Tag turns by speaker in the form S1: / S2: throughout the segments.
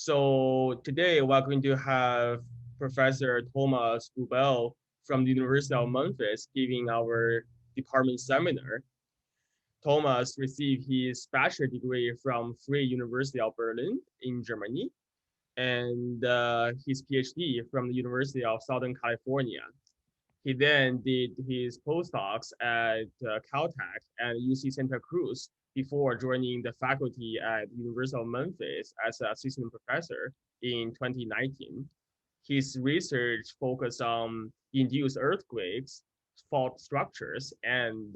S1: So today we're going to have Professor Thomas Göbel from the University of Memphis giving our department seminar. Thomas received his bachelor degree from Free University of Berlin in Germany and his PhD from the University of Southern California. He then did his postdocs at Caltech and UC Santa Cruz before joining the faculty at University of Memphis as an assistant professor in 2019. His research focused on induced earthquakes, fault structures, and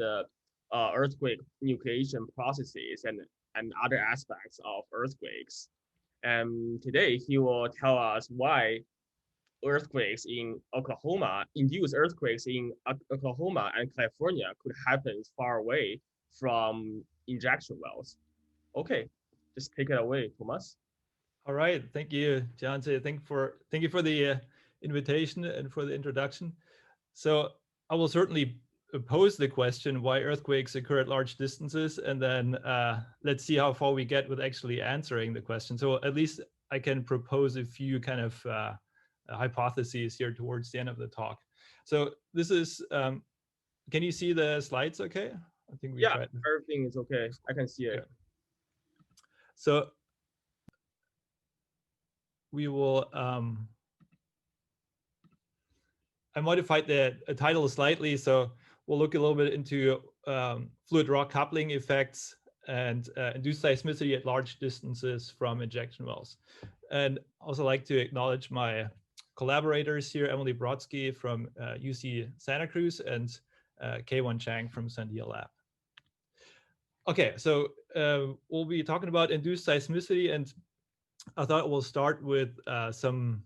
S1: earthquake nucleation processes and other aspects of earthquakes. And today he will tell us why earthquakes in Oklahoma, induced earthquakes in Oklahoma and California could happen far away from injection wells. Okay, just take it away, Thomas.
S2: All right, thank you, John. Thank you for the invitation and for the introduction. So I will certainly pose the question why earthquakes occur at large distances, and then let's see how far we get with actually answering the question. So at least I can propose a few kind of hypotheses here towards the end of the talk. So this is, can you see the slides okay? I think we
S1: Yeah,
S2: tried.
S1: everything is okay. I can see it.
S2: Okay. So we will, I modified the title slightly, so we'll look a little bit into fluid rock coupling effects and induced seismicity at large distances from injection wells. And also like to acknowledge my collaborators here, Emily Brodsky from UC Santa Cruz and K1 Chang from Sandia Lab. Okay, so we'll be talking about induced seismicity, and I thought we'll start with some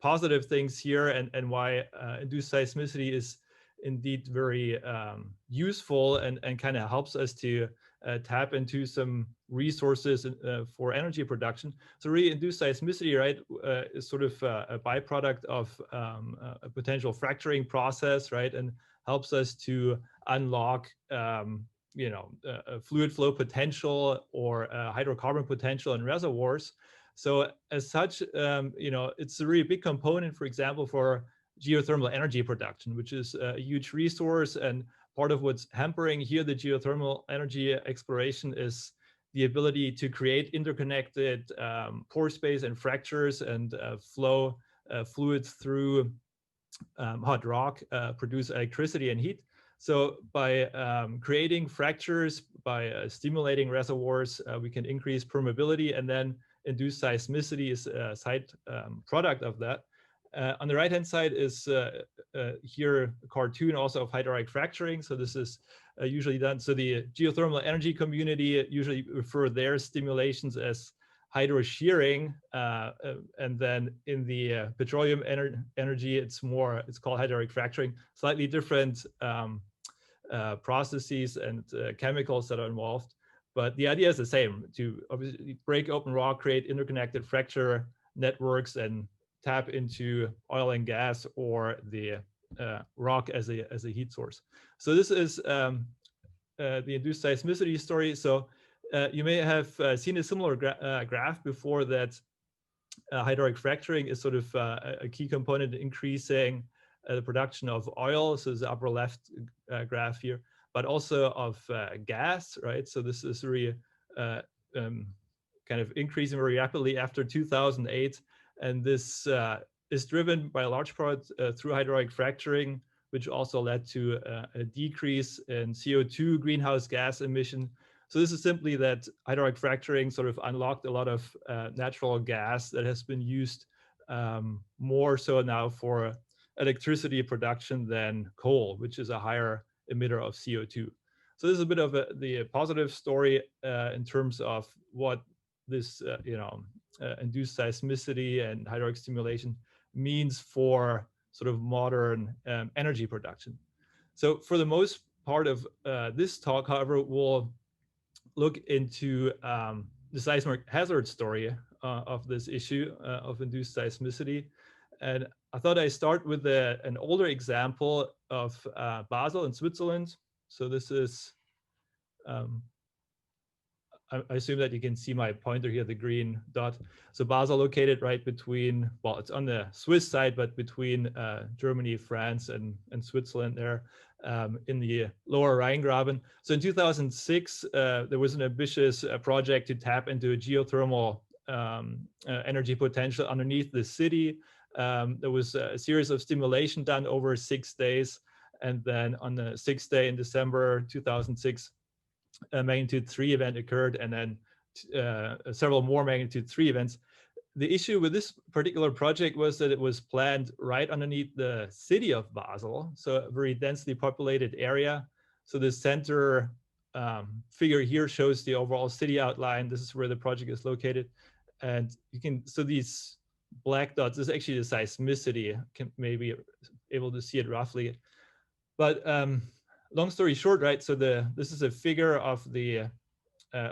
S2: positive things here and why induced seismicity is indeed very useful and kind of helps us to tap into some resources for energy production. So really induced seismicity, right, is sort of a byproduct of a potential fracturing process, right, and helps us to unlock a fluid flow potential or hydrocarbon potential in reservoirs. So as such, it's a really big component, for example, for geothermal energy production, which is a huge resource. And part of what's hampering here the geothermal energy exploration is the ability to create interconnected pore space and fractures and flow fluids through hot rock, produce electricity and heat. So by creating fractures, by stimulating reservoirs, we can increase permeability, and then induced seismicity is a side product of that. On the right-hand side is here a cartoon also of hydraulic fracturing. So this is usually done. So the geothermal energy community usually refer their stimulations as hydroshearing, and then in the petroleum energy, it's called hydraulic fracturing. Slightly different processes and chemicals that are involved. But the idea is the same, to obviously break open rock, create interconnected fracture networks, and tap into oil and gas or the rock as a heat source. So this is the induced seismicity story. So you may have seen a similar graph before that hydraulic fracturing is sort of a key component in increasing the production of oil. So the upper left graph here, but also of gas, right? So this is really kind of increasing very rapidly after 2008. And this is driven by a large part through hydraulic fracturing, which also led to a decrease in CO2 greenhouse gas emission. So this is simply that hydraulic fracturing sort of unlocked a lot of natural gas that has been used more so now for electricity production than coal, which is a higher emitter of CO2. So this is a bit of the positive story in terms of what this induced seismicity and hydraulic stimulation means for sort of modern energy production. So for the most part of this talk, however, we'll look into the seismic hazard story of this issue of induced seismicity. And I thought I'd start with an older example of Basel in Switzerland. So this is I assume that you can see my pointer here, the green dot. So Basel located right between, well, it's on the Swiss side, but between Germany, France, and Switzerland there in the lower Rhine-Graben. So in 2006, there was an ambitious project to tap into a geothermal energy potential underneath the city. There was a series of stimulation done over 6 days. And then on the 6th day in December 2006, a magnitude 3 event occurred, and then several more magnitude 3 events. The issue with this particular project was that it was planned right underneath the city of Basel, so a very densely populated area. So the center figure here shows the overall city outline. This is where the project is located. And you can, so these black dots, this is actually the seismicity, can maybe able to see it roughly. But long story short, right, so this is a figure of the,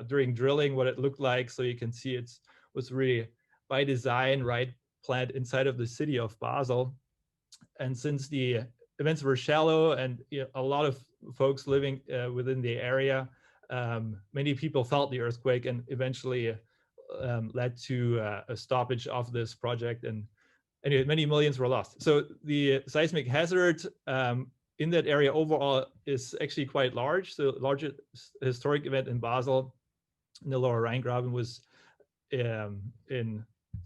S2: during drilling, what it looked like. So you can see it was really by design, right, planned inside of the city of Basel. And since the events were shallow and a lot of folks living within the area, many people felt the earthquake, and eventually led to a stoppage of this project. And anyway, many millions were lost. So the seismic hazard in that area overall is actually quite large. So the largest historic event in Basel in the lower Rhine-Graben was in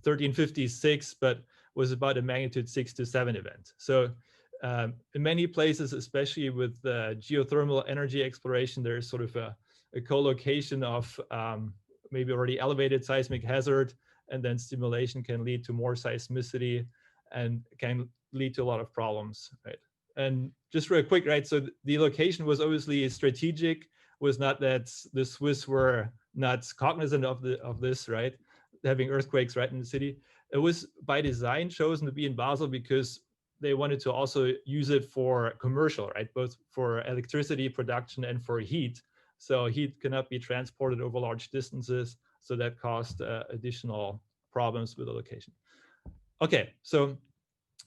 S2: 1356, but was about a magnitude 6 to 7 event. So in many places, especially with geothermal energy exploration, there's sort of a co-location of maybe already elevated seismic hazard, and then stimulation can lead to more seismicity and can lead to a lot of problems, right? And just real quick, right? So the location was obviously strategic. Was not that the Swiss were not cognizant of this, right? Having earthquakes right in the city. It was by design chosen to be in Basel because they wanted to also use it for commercial, right? Both for electricity production and for heat. So heat cannot be transported over large distances. So that caused additional problems with the location. Okay, so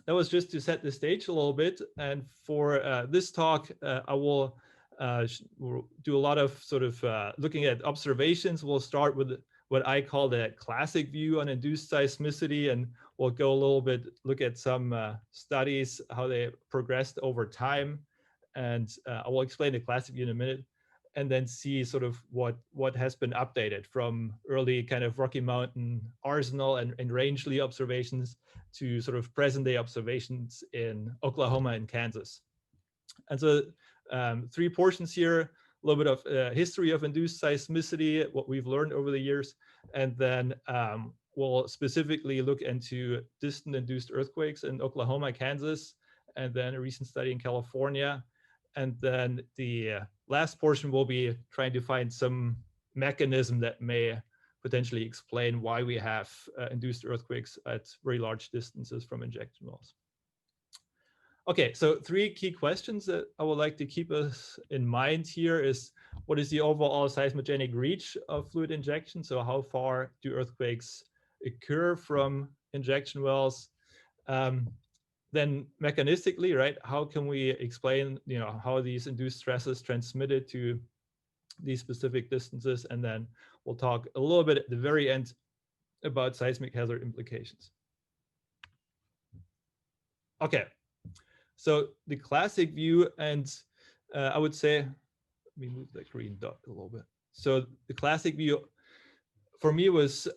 S2: that was just to set the stage a little bit. And for this talk, I will do a lot of sort of looking at observations. We'll start with what I call the classic view on induced seismicity, and we'll go a little bit, look at some studies, how they progressed over time. And I will explain the classic view in a minute, and then see sort of what has been updated from early kind of Rocky Mountain Arsenal and Rangeley observations to sort of present day observations in Oklahoma and Kansas. And so 3 portions here, a little bit of history of induced seismicity, what we've learned over the years, and then we'll specifically look into distant induced earthquakes in Oklahoma, Kansas, and then a recent study in California. And then the last portion will be trying to find some mechanism that may potentially explain why we have induced earthquakes at very large distances from injection wells. Okay, so 3 key questions that I would like to keep us in mind here is, what is the overall seismogenic reach of fluid injection? So how far do earthquakes occur from injection wells? Then mechanistically, right, how can we explain, how these induced stresses transmitted to these specific distances? And then we'll talk a little bit at the very end about seismic hazard implications. Okay, so the classic view, and I would say, let me move that green dot a little bit. So the classic view for me was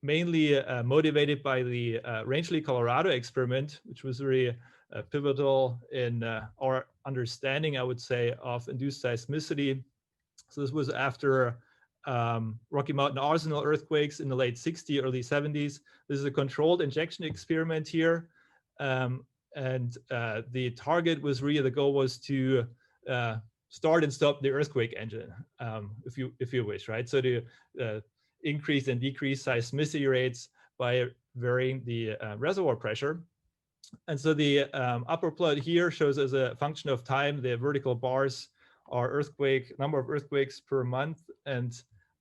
S2: mainly motivated by the Rangeley, Colorado experiment, which was really pivotal in our understanding, I would say, of induced seismicity. So this was after Rocky Mountain Arsenal earthquakes in the late 60s, early 70s. This is a controlled injection experiment here. And the target was really, the goal was to start and stop the earthquake engine, if you wish, right? So to increase and decrease seismicity rates by varying the reservoir pressure. And so the upper plot here shows, as a function of time, the vertical bars are number of earthquakes per month, and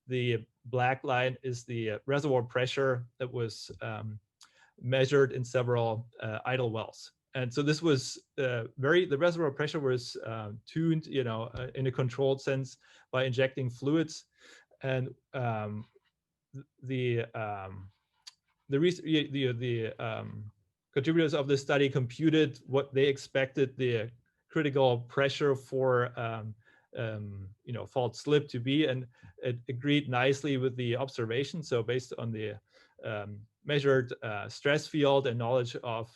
S2: the black line is the reservoir pressure that was measured in several idle wells. And so this was the reservoir pressure was tuned, in a controlled sense by injecting fluids. And the contributors of the study computed what they expected the critical pressure for fault slip to be, and it agreed nicely with the observation. So based on the measured stress field and knowledge of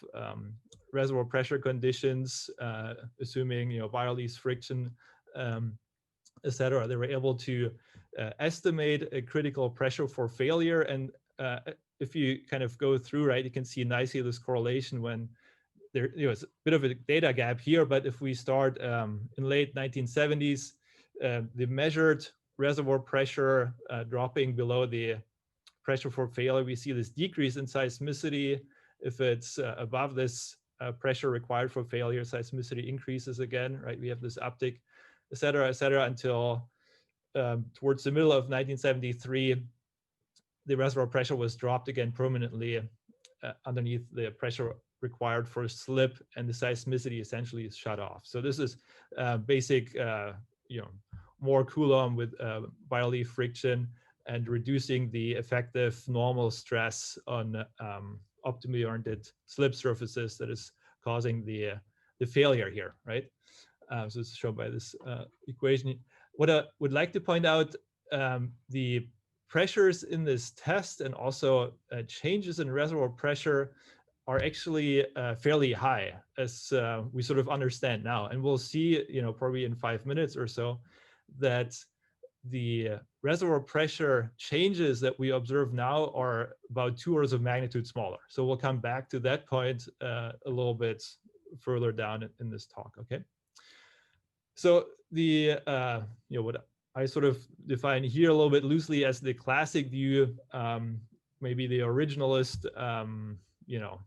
S2: reservoir pressure conditions, assuming viral friction, etc., they were able to estimate a critical pressure for failure. And if you kind of go through, right, you can see nicely this correlation when there is a bit of a data gap here. But if we start in late 1970s, the measured reservoir pressure dropping below the pressure for failure, we see this decrease in seismicity. If it's above this pressure required for failure, seismicity increases again, right? We have this uptick, et cetera, until towards the middle of 1973, the reservoir pressure was dropped again permanently underneath the pressure required for slip, and the seismicity essentially is shut off. So this is basic, more Coulomb with viral friction and reducing the effective normal stress on optimally oriented slip surfaces that is causing the failure here, right? So it's shown by this equation. What I would like to point out, the pressures in this test and also changes in reservoir pressure are actually fairly high, as we sort of understand now. And we'll see, probably in 5 minutes or so, that the reservoir pressure changes that we observe now are about 2 orders of magnitude smaller. So we'll come back to that point a little bit further down in this talk, okay? So the, what I sort of define here a little bit loosely as the classic view, maybe the originalist,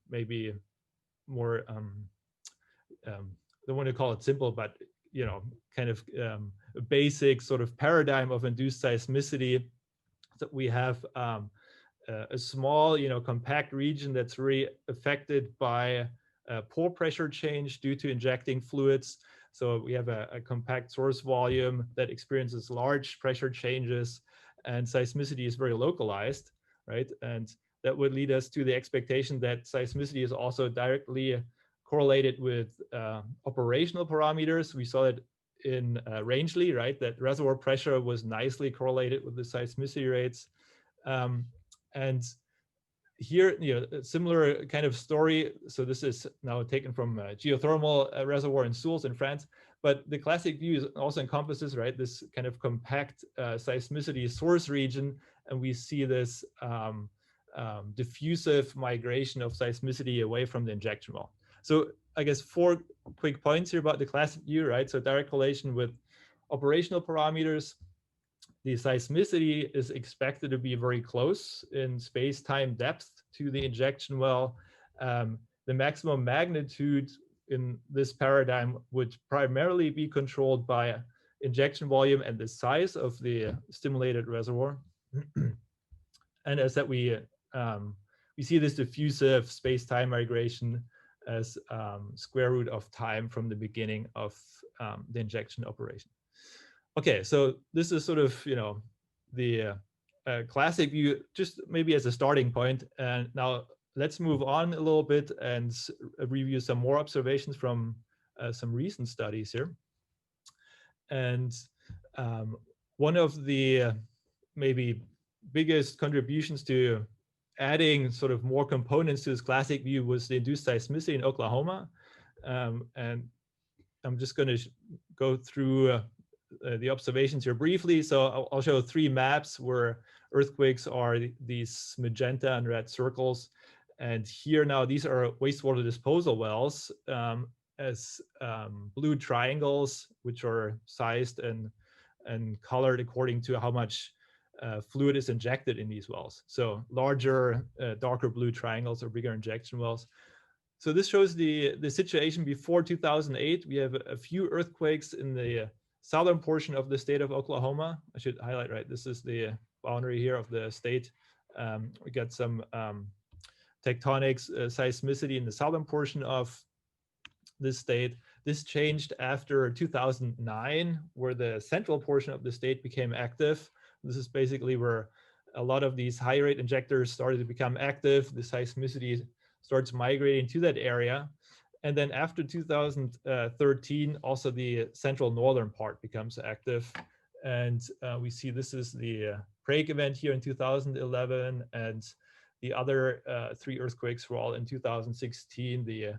S2: maybe more, don't want to call it simple, but, kind of a basic sort of paradigm of induced seismicity. That we have a small, compact region that's really affected by pore pressure change due to injecting fluids. So we have a compact source volume that experiences large pressure changes, and seismicity is very localized, right? And that would lead us to the expectation that seismicity is also directly correlated with operational parameters. We saw it in Rangeley, right? That reservoir pressure was nicely correlated with the seismicity rates. And here, a similar kind of story. So this is now taken from a geothermal reservoir in Soultz in France. But the classic view also encompasses, right, this kind of compact seismicity source region. And we see this diffusive migration of seismicity away from the injection well. So I guess 4 quick points here about the classic view, right? So direct correlation with operational parameters. The seismicity is expected to be very close in space-time depth to the injection well. The maximum magnitude in this paradigm would primarily be controlled by injection volume and the size of the stimulated reservoir. And as that we see this diffusive space-time migration as square root of time from the beginning of the injection operation. Okay, so this is sort of, the classic view, just maybe as a starting point. And now let's move on a little bit and review some more observations from some recent studies here. And one of the maybe biggest contributions to adding sort of more components to this classic view was the induced seismicity in Oklahoma. And I'm just going to go through the observations here briefly. So I'll show 3 maps where earthquakes are these magenta and red circles. And here now, these are wastewater disposal wells as blue triangles, which are sized and colored according to how much fluid is injected in these wells. So larger, darker blue triangles are bigger injection wells. So this shows the situation before 2008. We have a few earthquakes in the southern portion of the state of Oklahoma. I should highlight, right, this is the boundary here of the state. We got some tectonics, seismicity in the southern portion of this state. This changed after 2009, where the central portion of the state became active, This is basically where a lot of these high rate injectors started to become active. The seismicity starts migrating to that area. And then after 2013, also the central northern part becomes active. And we see this is the Prague event here in 2011, and the other 3 earthquakes were all in 2016. The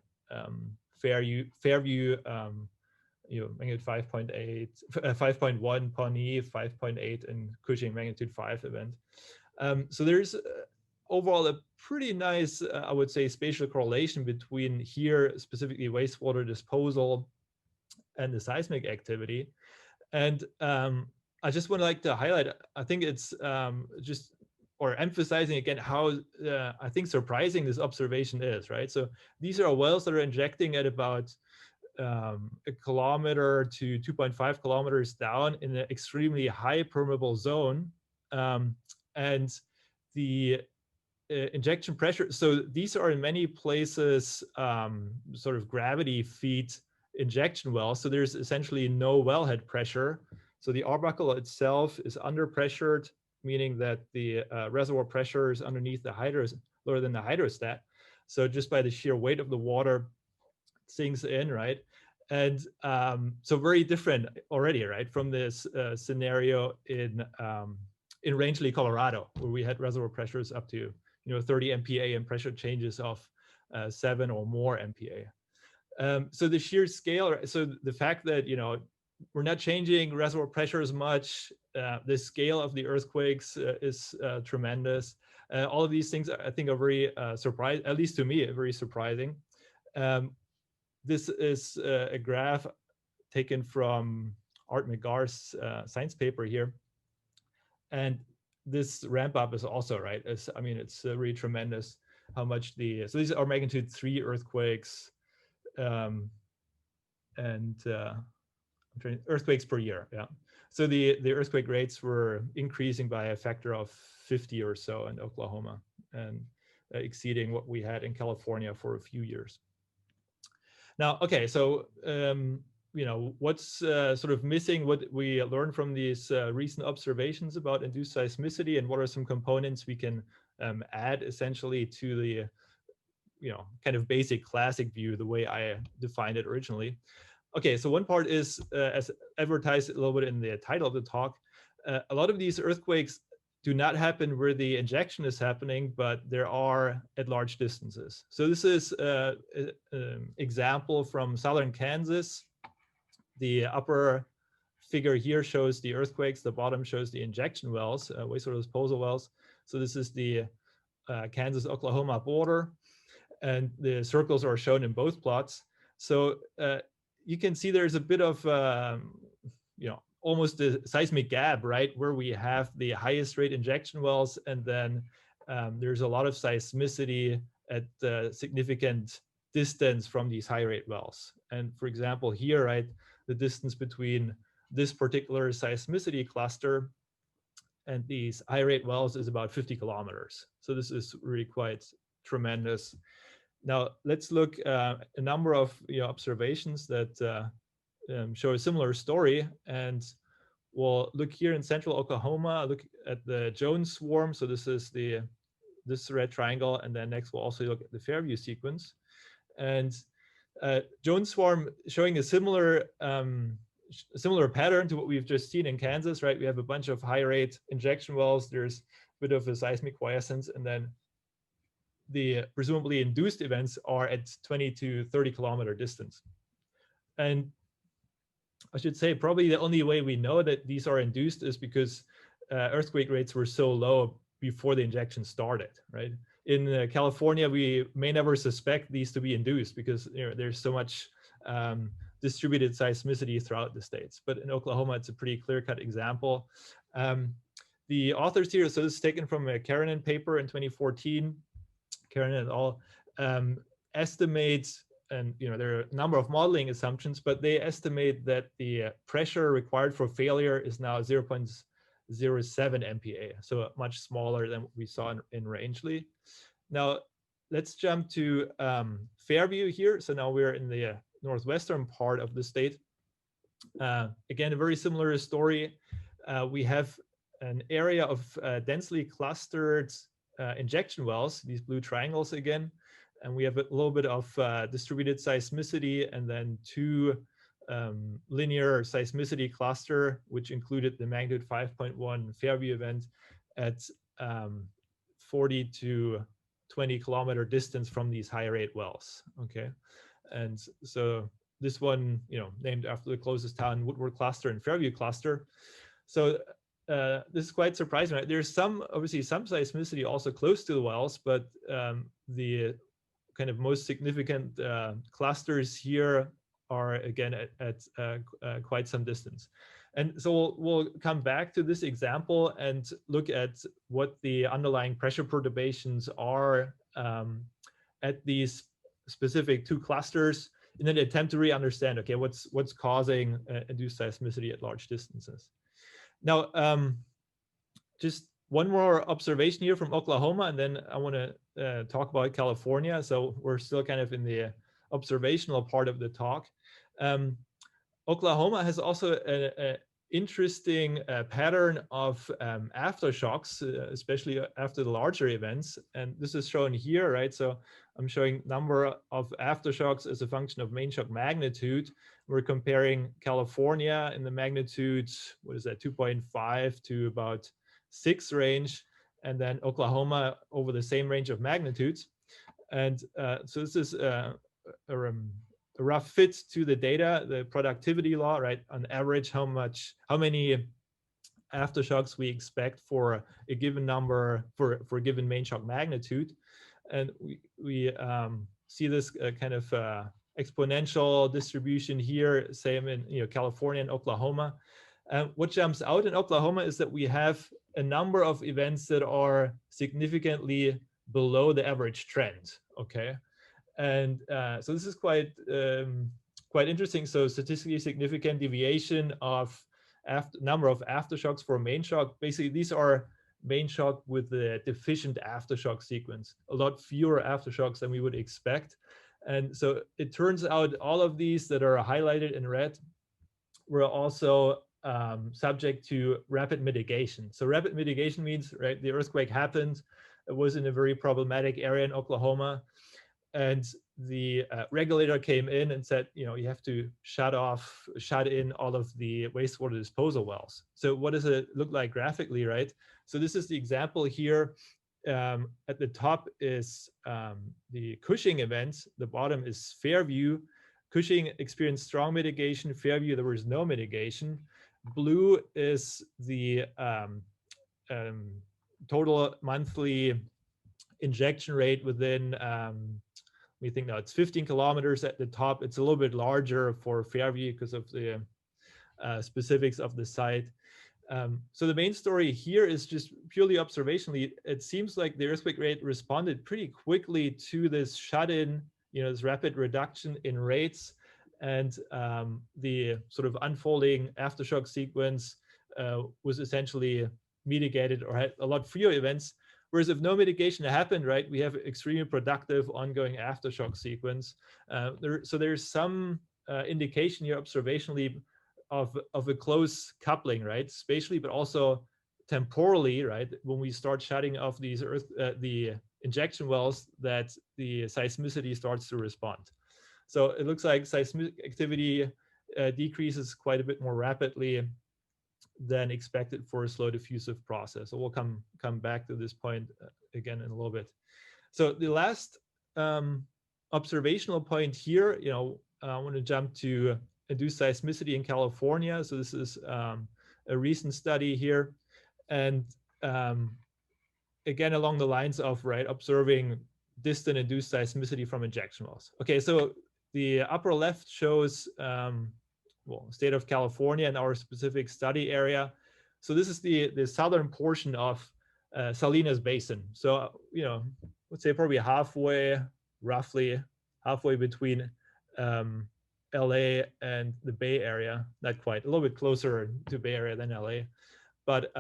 S2: Fairview, magnitude 5.8, 5.1, Pawnee 5.8, and Cushing magnitude 5 event. So there's overall a pretty nice, I would say, spatial correlation between here, specifically wastewater disposal, and the seismic activity. And I just would like to highlight, I think it's emphasizing again how I think surprising this observation is, right? So these are wells that are injecting at about 1 kilometer to 2.5 kilometers down in an extremely high permeable zone. And the injection pressure, so these are in many places sort of gravity feed injection wells. So there's essentially no wellhead pressure. So the Arbuckle itself is under pressured, meaning that the reservoir pressure is underneath the lower than the hydrostat. So just by the sheer weight of the water, it sinks in, right? And so very different already, right, from this scenario in Rangeley, Colorado, where we had reservoir pressures up to 30 MPa and pressure changes of 7 or more MPa. So the sheer scale, so the fact that we're not changing reservoir pressure as much, the scale of the earthquakes is tremendous. All of these things I think are very surprising, at least to me, very surprising. This is a graph taken from Art McGar's science paper here. And this ramp up is also, right, it's really tremendous how much so these are magnitude 3 earthquakes, earthquakes per year, yeah. So the earthquake rates were increasing by a factor of 50 or so in Oklahoma, and exceeding what we had in California for a few years. Now, okay, so what's sort of missing, what we learned from these recent observations about induced seismicity, and what are some components we can add essentially to the kind of basic classic view, the way I defined it originally. Okay, so one part is, as advertised a little bit in the title of the talk, a lot of these earthquakes do not happen where the injection is happening, but there are at large distances. So this is an example from southern Kansas. The upper figure here shows the earthquakes, the bottom shows the injection wells, wastewater disposal wells. So this is the Kansas-Oklahoma border, and the circles are shown in both plots. So you can see there's a bit of, almost a seismic gap, right, where we have the highest rate injection wells, and then there's a lot of seismicity at significant distance from these high rate wells. And for example, here, right, the distance between this particular seismicity cluster and these high rate wells is about 50 kilometers. So this is really quite tremendous. Now let's look at a number of observations that show a similar story, and we'll look here in central Oklahoma, look at the Jones swarm. So this is this red triangle, and then next we'll also look at the Fairview sequence. And Jones swarm showing a similar pattern to what we've just seen in Kansas, right? We have a bunch of high rate injection wells. There's a bit of a seismic quiescence, and then the presumably induced events are at 20 to 30 kilometer distance. And I should say probably the only way we know that these are induced is because earthquake rates were so low before the injection started, right? In California, we may never suspect these to be induced because there's so much distributed seismicity throughout the states. But in Oklahoma, it's a pretty clear-cut example. The authors here, so this is taken from a Karanen paper in 2014. Karanen et al. Estimates, and there are a number of modeling assumptions, but they estimate that the pressure required for failure is now 0.07 MPa, so much smaller than what we saw in Rangeley. Now let's jump to Fairview here. So now we're in the northwestern part of the state. Again, a very similar story. We have an area of densely clustered injection wells, these blue triangles again. And we have a little bit of distributed seismicity and then two linear seismicity cluster, which included the magnitude 5.1 Fairview event at 40 to 20 kilometer distance from these high rate wells. Okay, and so this one, named after the closest town, Woodward cluster and Fairview cluster. So this is quite surprising, right? There's obviously some seismicity also close to the wells, but the kind of most significant clusters here are again at quite some distance. And so we'll come back to this example and look at what the underlying pressure perturbations are at these specific two clusters in an attempt to really understand, okay, what's causing induced seismicity at large distances. Now, just one more observation here from Oklahoma, and then I want to talk about California. So we're still kind of in the observational part of the talk. Oklahoma has also an interesting pattern of aftershocks, especially after the larger events. And this is shown here, right? So I'm showing number of aftershocks as a function of main shock magnitude. We're comparing California in the magnitude, what is that, 2.5 to about 6 range, and then Oklahoma over the same range of magnitudes. And so this is a rough fit to the data, the productivity law, right? On average, how many aftershocks we expect for a given number, for a given main shock magnitude. And we see this kind of exponential distribution here, same in California and Oklahoma. What jumps out in Oklahoma is that we have a number of events that are significantly below the average trend, okay? And so this is quite interesting. So statistically significant deviation of number of aftershocks for main shock. Basically, these are main shock with the deficient aftershock sequence, a lot fewer aftershocks than we would expect. And so it turns out all of these that are highlighted in red were also subject to rapid mitigation. So rapid mitigation means, right, the earthquake happened, it was in a very problematic area in Oklahoma, and the regulator came in and said, you have to shut in all of the wastewater disposal wells. So what does it look like graphically, right? So this is the example here. At the top is the Cushing event. The bottom is Fairview. Cushing experienced strong mitigation. Fairview, there was no mitigation. Blue is the total monthly injection rate within, we think now it's 15 kilometers at the top. It's a little bit larger for Fairview because of the specifics of the site. So the main story here is just purely observationally. It seems like the earthquake rate responded pretty quickly to this shut-in, this rapid reduction in rates, and the sort of unfolding aftershock sequence was essentially mitigated or had a lot fewer events. Whereas if no mitigation happened, right, we have extremely productive ongoing aftershock sequence. So there's some indication here observationally of a close coupling, right, spatially, but also temporally, right, when we start shutting off these the injection wells, that the seismicity starts to respond. So it looks like seismic activity decreases quite a bit more rapidly than expected for a slow diffusive process. So we'll come back to this point again in a little bit. So the last observational point here, I want to jump to induced seismicity in California. So this is a recent study here, and again along the lines of, right, observing distant induced seismicity from injection wells. Okay, so the upper left shows state of California and our specific study area. So this is the southern portion of Salinas Basin. So, let's say probably roughly halfway between LA and the Bay Area. Not quite, a little bit closer to Bay Area than LA. But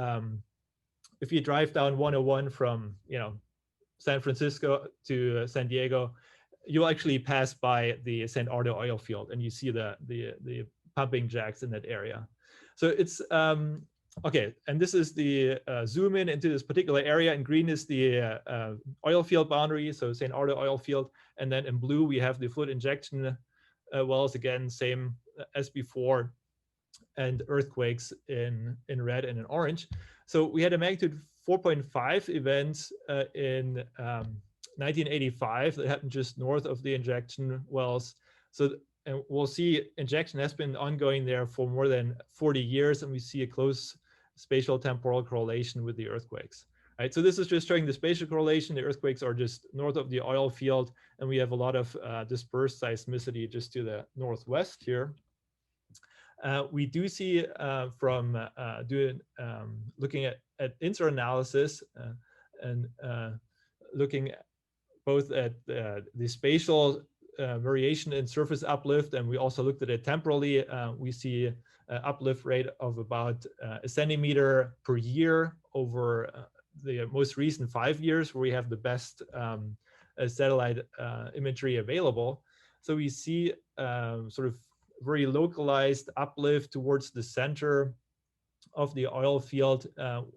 S2: if you drive down 101 from, San Francisco to San Diego, you'll actually pass by the San Ardo oil field, and you see the pumping jacks in that area. So it's Okay, and this is the zoom in into this particular area. In green is the oil field boundary, so St. Ardo oil field. And then in blue, we have the fluid injection wells, again, same as before, and earthquakes in red and in orange. So we had a magnitude 4.5 event in 1985 that happened just north of the injection wells. So and we'll see injection has been ongoing there for more than 40 years, and we see a close spatial temporal correlation with the earthquakes. Right, so this is just showing the spatial correlation. The earthquakes are just north of the oil field, and we have a lot of dispersed seismicity just to the northwest here. We do see from looking at INSAR analysis and looking both at the spatial variation in surface uplift, and we also looked at it temporally. We see an uplift rate of about a centimeter per year over the most recent 5 years, where we have the best satellite imagery available. So we see sort of very localized uplift towards the center of the oil field,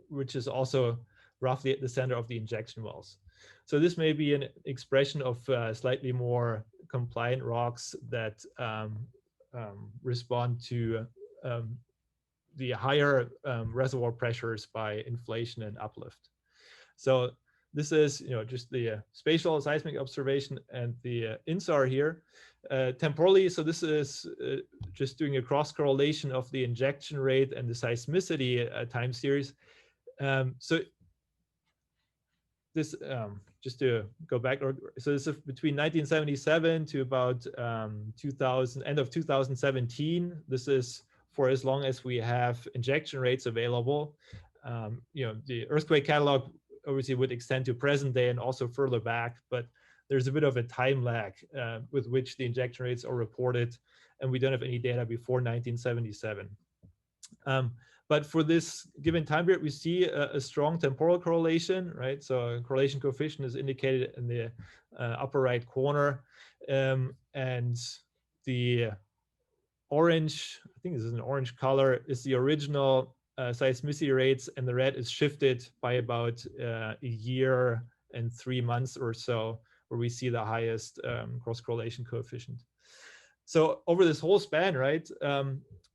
S2: which is also roughly at the center of the injection wells. So this may be an expression of slightly more compliant rocks that respond to the higher reservoir pressures by inflation and uplift. So this is, just the spatial seismic observation and the INSAR here. Temporally, so this is just doing a cross correlation of the injection rate and the seismicity time series. So this, just to go back, so this is between 1977 to about end of 2017. This is for as long as we have injection rates available. The earthquake catalog obviously would extend to present day and also further back, but there's a bit of a time lag with which the injection rates are reported, and we don't have any data before 1977. But for this given time period, we see a strong temporal correlation, right? So a correlation coefficient is indicated in the upper right corner. And the orange, I think this is an orange color, is the original seismicity rates, and the red is shifted by about a year and 3 months or so, where we see the highest cross correlation coefficient. So over this whole span, right,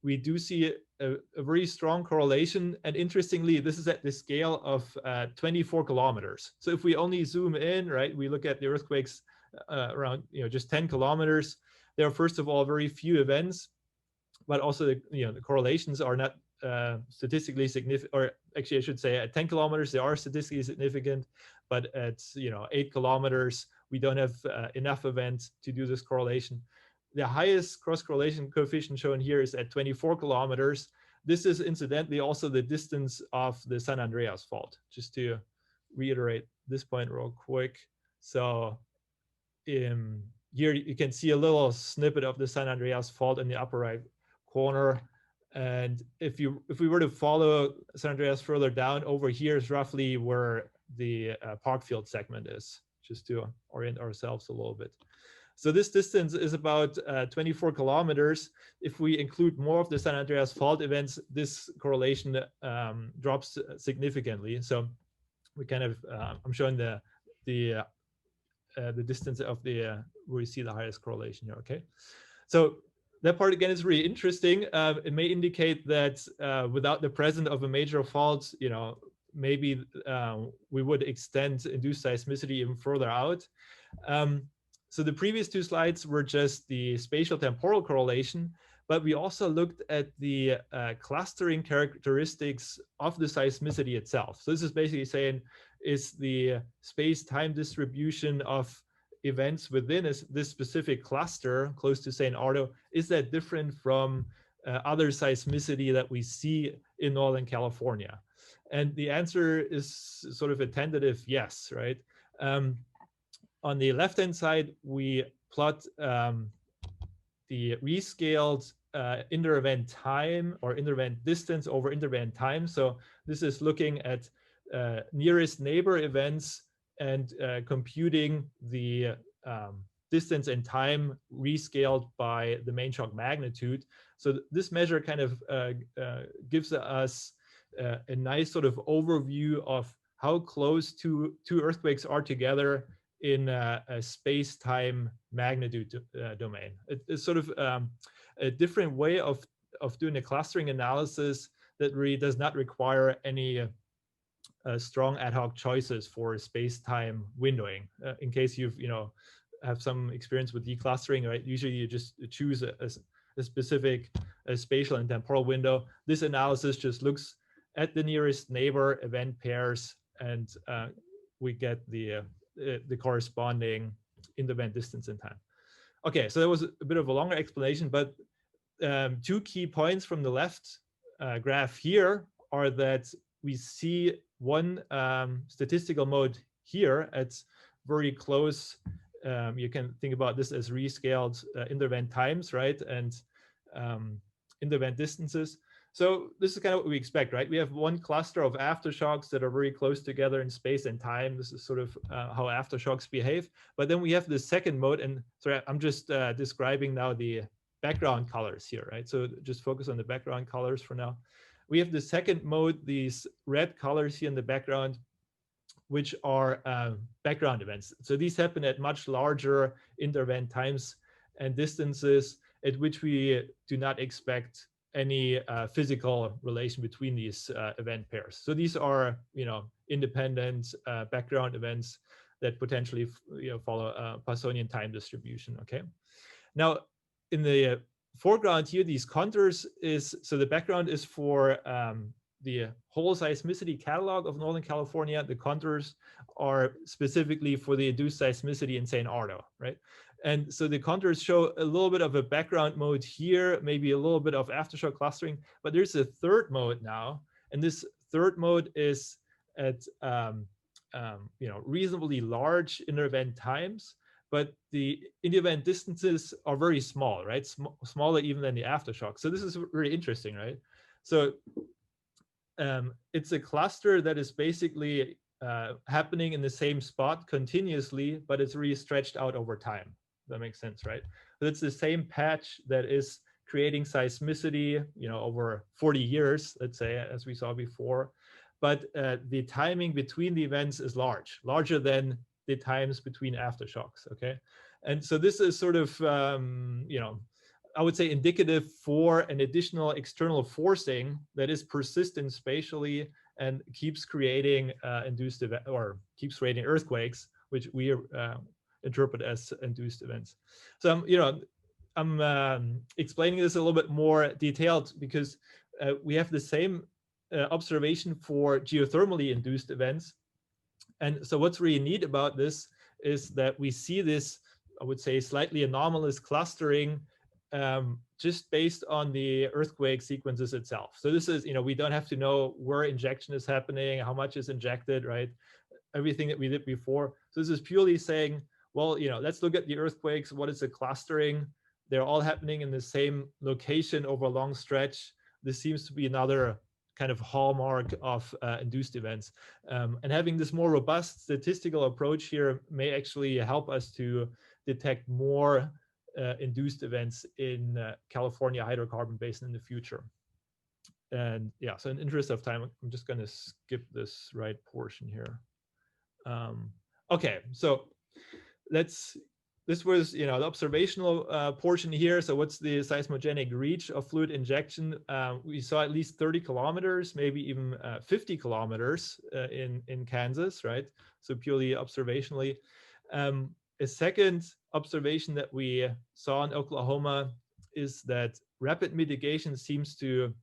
S2: we do see a very strong correlation. And interestingly, this is at the scale of 24 kilometers. So if we only zoom in, right, we look at the earthquakes around, just 10 kilometers. There are, first of all, very few events, but also the correlations are not statistically significant, or actually I should say at 10 kilometers, they are statistically significant, but at 8 kilometers, we don't have enough events to do this correlation. The highest cross correlation coefficient shown here is at 24 kilometers. This is incidentally also the distance of the San Andreas fault, just to reiterate this point real quick. So here you can see a little snippet of the San Andreas fault in the upper right corner. And if we were to follow San Andreas further down, over here is roughly where the Parkfield segment is, just to orient ourselves a little bit. So this distance is about 24 kilometers. If we include more of the San Andreas fault events, this correlation drops significantly. So we kind of, I'm showing the distance of where we see the highest correlation here, okay? So that part, again, is really interesting. It may indicate that without the presence of a major fault, maybe we would extend induced seismicity even further out. So the previous two slides were just the spatial temporal correlation, but we also looked at the clustering characteristics of the seismicity itself. So this is basically saying, is the space-time distribution of events within this specific cluster close to St. Ardo, is that different from other seismicity that we see in Northern California? And the answer is sort of a tentative yes, right? On the left-hand side, we plot the rescaled inter-event time or inter-event distance over inter-event time. So this is looking at nearest neighbor events and computing the distance and time rescaled by the main shock magnitude. So this measure kind of gives us a nice sort of overview of how close two earthquakes are together in a space-time magnitude domain. It's sort of a different way of doing a clustering analysis that really does not require any strong ad hoc choices for space-time windowing. In case you've have some experience with declustering, right? Usually you just choose a specific spatial and temporal window. This analysis just looks at the nearest neighbor event pairs, and we get the corresponding in-event distance in time. Okay, so that was a bit of a longer explanation, but two key points from the left graph here are that we see one statistical mode here at very close. You can think about this as rescaled in-event times, right? And in-event distances. So this is kind of what we expect, right? We have one cluster of aftershocks that are very close together in space and time. This is sort of how aftershocks behave. But then we have the second mode, and sorry, I'm just describing now the background colors here, right? So just focus on the background colors for now. We have the second mode, these red colors here in the background, which are background events. So these happen at much larger inter-event times and distances at which we do not expect any physical relation between these event pairs. So these are, independent background events that potentially, follow a Poissonian time distribution. Okay. Now, in the foreground here, these contours so the background is for the whole seismicity catalog of Northern California. The contours are specifically for the induced seismicity in St. Ardo, right? And so the contours show a little bit of a background mode here, maybe a little bit of aftershock clustering, but there's a third mode now. And this third mode is at reasonably large inter-event times, but the in-event distances are very small, right? Smaller even than the aftershock. So this is really interesting, right? So it's a cluster that is basically happening in the same spot continuously, but it's really stretched out over time. That makes sense, right? But it's the same patch that is creating seismicity, over 40 years, let's say, as we saw before. But the timing between the events is larger than the times between aftershocks, okay? And so this is sort of, I would say indicative for an additional external forcing that is persistent spatially and keeps creating induced event, or keeps creating earthquakes, which we interpret as induced events. So I'm explaining this a little bit more detailed because we have the same observation for geothermally induced events. And so what's really neat about this is that we see this, I would say, slightly anomalous clustering just based on the earthquake sequences itself. So this is, we don't have to know where injection is happening, how much is injected, right? Everything that we did before. So this is purely saying, well, let's look at the earthquakes. What is the clustering? They're all happening in the same location over a long stretch. This seems to be another kind of hallmark of induced events. And having this more robust statistical approach here may actually help us to detect more induced events in California hydrocarbon basin in the future. And yeah, so in the interest of time, I'm just going to skip this right portion here. Okay, so this was, the observational portion here. So what's the seismogenic reach of fluid injection? We saw at least 30 kilometers, maybe even 50 kilometers in Kansas, right? So purely observationally. A second observation that we saw in Oklahoma is that rapid mitigation seems to,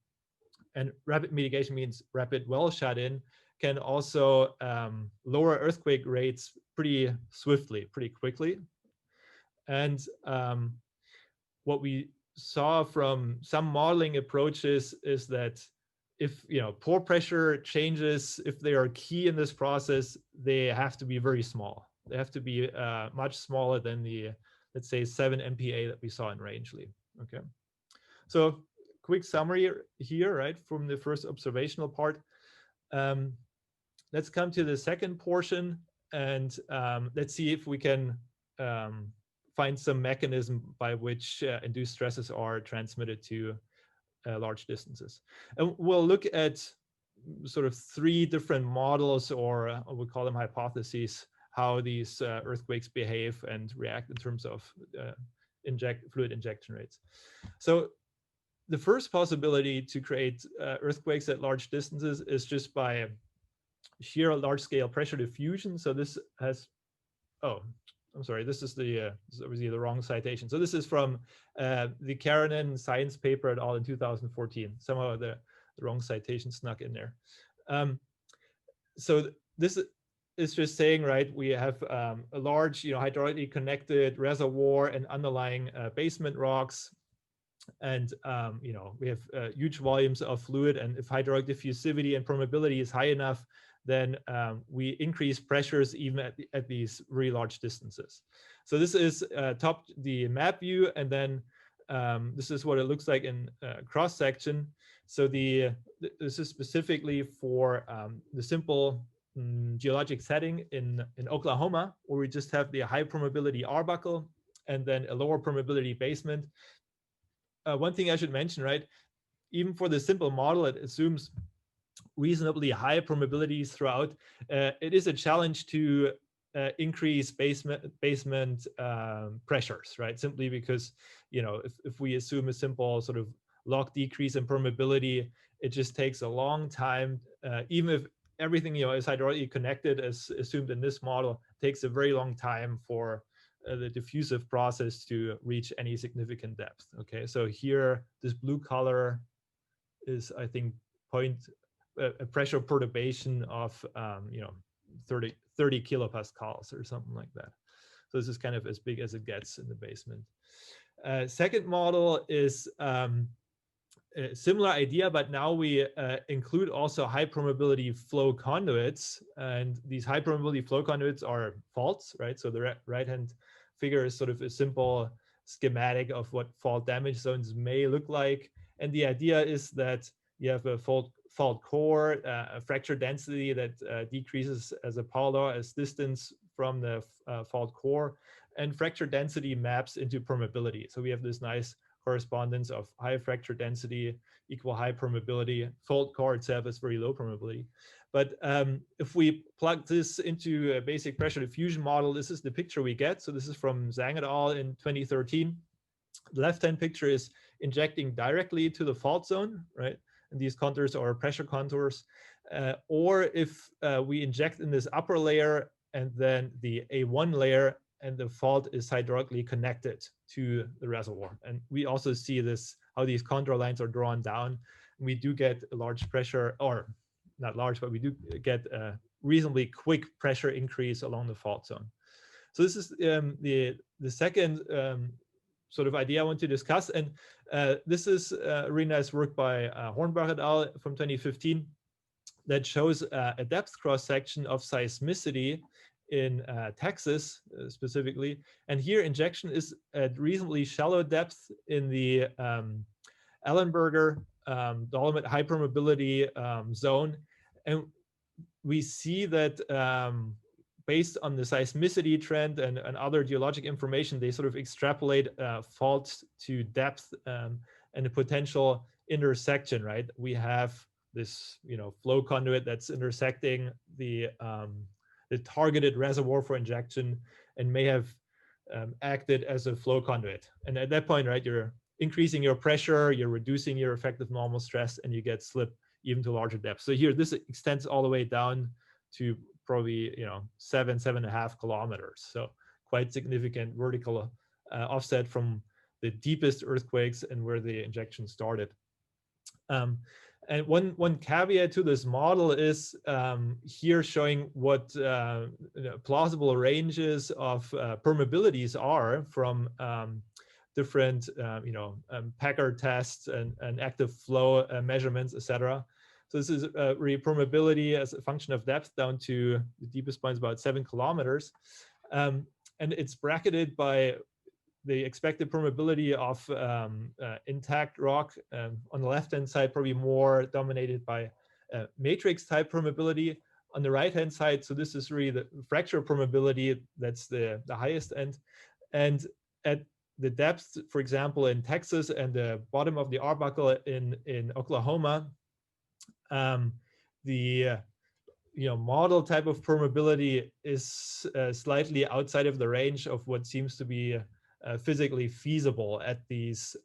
S2: and rapid mitigation means rapid well shut-in, can also lower earthquake rates pretty swiftly, pretty quickly. And what we saw from some modeling approaches is that if pore pressure changes, if they are key in this process, they have to be very small. They have to be much smaller than the, let's say, 7 MPa that we saw in Rangeley. Okay, so quick summary here, right, from the first observational part. Let's come to the second portion, and let's see if we can find some mechanism by which induced stresses are transmitted to large distances. And we'll look at sort of 3 different models, or we call them hypotheses, how these earthquakes behave and react in terms of fluid injection rates. So the first possibility to create earthquakes at large distances is just by sheer large-scale pressure diffusion. So this has, oh, I'm sorry, this is obviously the wrong citation. So this is from the Karenin science paper et al. In 2014. Somehow the wrong citation snuck in there. So this is just saying, right, we have a large, hydraulically connected reservoir and underlying basement rocks. And, we have huge volumes of fluid, and if hydraulic diffusivity and permeability is high enough, then we increase pressures even at these really large distances. So this is the map view, and then this is what it looks like in cross section. So this is specifically for the simple geologic setting in Oklahoma, where we just have the high permeability arbuckle and then a lower permeability basement. One thing I should mention, right? Even for the simple model, it assumes reasonably high permeabilities throughout. It is a challenge to increase basement pressures, right? Simply because, if we assume a simple sort of log decrease in permeability, it just takes a long time. Even if everything, is hydraulically connected as assumed in this model, takes a very long time for the diffusive process to reach any significant depth. Okay, so here, this blue color is, I think, a pressure perturbation of 30 kilopascals or something like that. So this is kind of as big as it gets in the basement. Second model is a similar idea, but now we include also high permeability flow conduits, and these high permeability flow conduits are faults, right? So the right-hand figure is sort of a simple schematic of what fault damage zones may look like, and the idea is that you have a fault core, a fracture density that decreases as a power law as distance from the fault core, and fracture density maps into permeability. So we have this nice correspondence of high fracture density equal high permeability. Fault core itself is very low permeability. But if we plug this into a basic pressure diffusion model, this is the picture we get. So this is from Zhang et al. In 2013. The left-hand picture is injecting directly to the fault zone, right? And these contours are pressure contours. Or if we inject in this upper layer and then the A1 layer, and the fault is hydraulically connected to the reservoir. And we also see this, how these contour lines are drawn down. We do get a large pressure, or not large, but we do get a reasonably quick pressure increase along the fault zone. So this is the second sort of idea I want to discuss. And this is a really nice work by Hornbach et al. From 2015 that shows a depth cross-section of seismicity in Texas specifically. And here injection is at reasonably shallow depth in the Ellenberger dolomite high permeability zone. And we see that based on the seismicity trend and other geologic information, they sort of extrapolate faults to depth and a potential intersection, right? We have this, flow conduit that's intersecting the targeted reservoir for injection and may have acted as a flow conduit. And at that point, right, you're increasing your pressure, you're reducing your effective normal stress, and you get slip even to larger depths. So here, this extends all the way down to probably 7.5 kilometers. So quite significant vertical offset from the deepest earthquakes and where the injection started. And one caveat to this model is here showing what plausible ranges of permeabilities are from different Packard tests and active flow measurements, etc. So this is really permeability as a function of depth down to the deepest point is about 7 kilometers. And it's bracketed by the expected permeability of intact rock. On the left-hand side, probably more dominated by matrix type permeability. On the right-hand side, so this is really the fracture permeability, that's the highest end. And at the depth, for example, in Texas and the bottom of the arbuckle in Oklahoma, the model type of permeability is slightly outside of the range of what seems to be physically feasible at these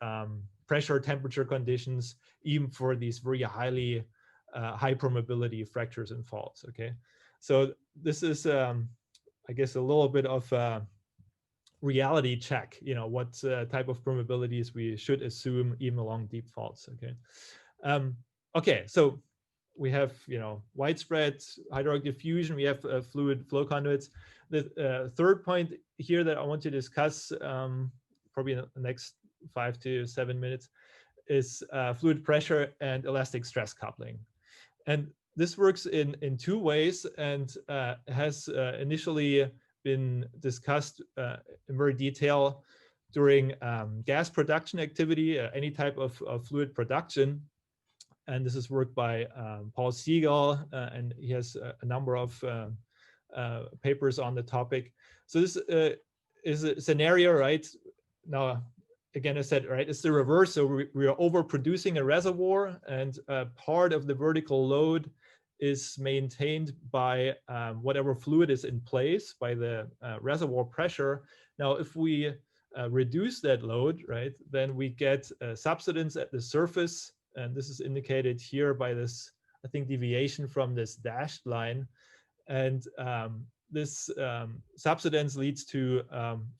S2: pressure temperature conditions, even for these very high permeability fractures and faults. Okay, so this is I guess a little bit of a reality check, what type of permeabilities we should assume even along deep faults. Okay, okay, so we have widespread hydraulic diffusion, we have fluid flow conduits. The third point here that I want to discuss probably in the next 5 to 7 minutes is fluid pressure and elastic stress coupling. And this works in two ways, and has initially been discussed in very detail during gas production activity, any type of fluid production. And this is work by Paul Siegel, and he has a number of papers on the topic. So this is a scenario, right? Now, again, I said, right, it's the reverse. So we are overproducing a reservoir, and part of the vertical load is maintained by whatever fluid is in place, by the reservoir pressure. Now, if we reduce that load, right, then we get subsidence at the surface, and this is indicated here by this, I think, deviation from this dashed line. And this subsidence leads to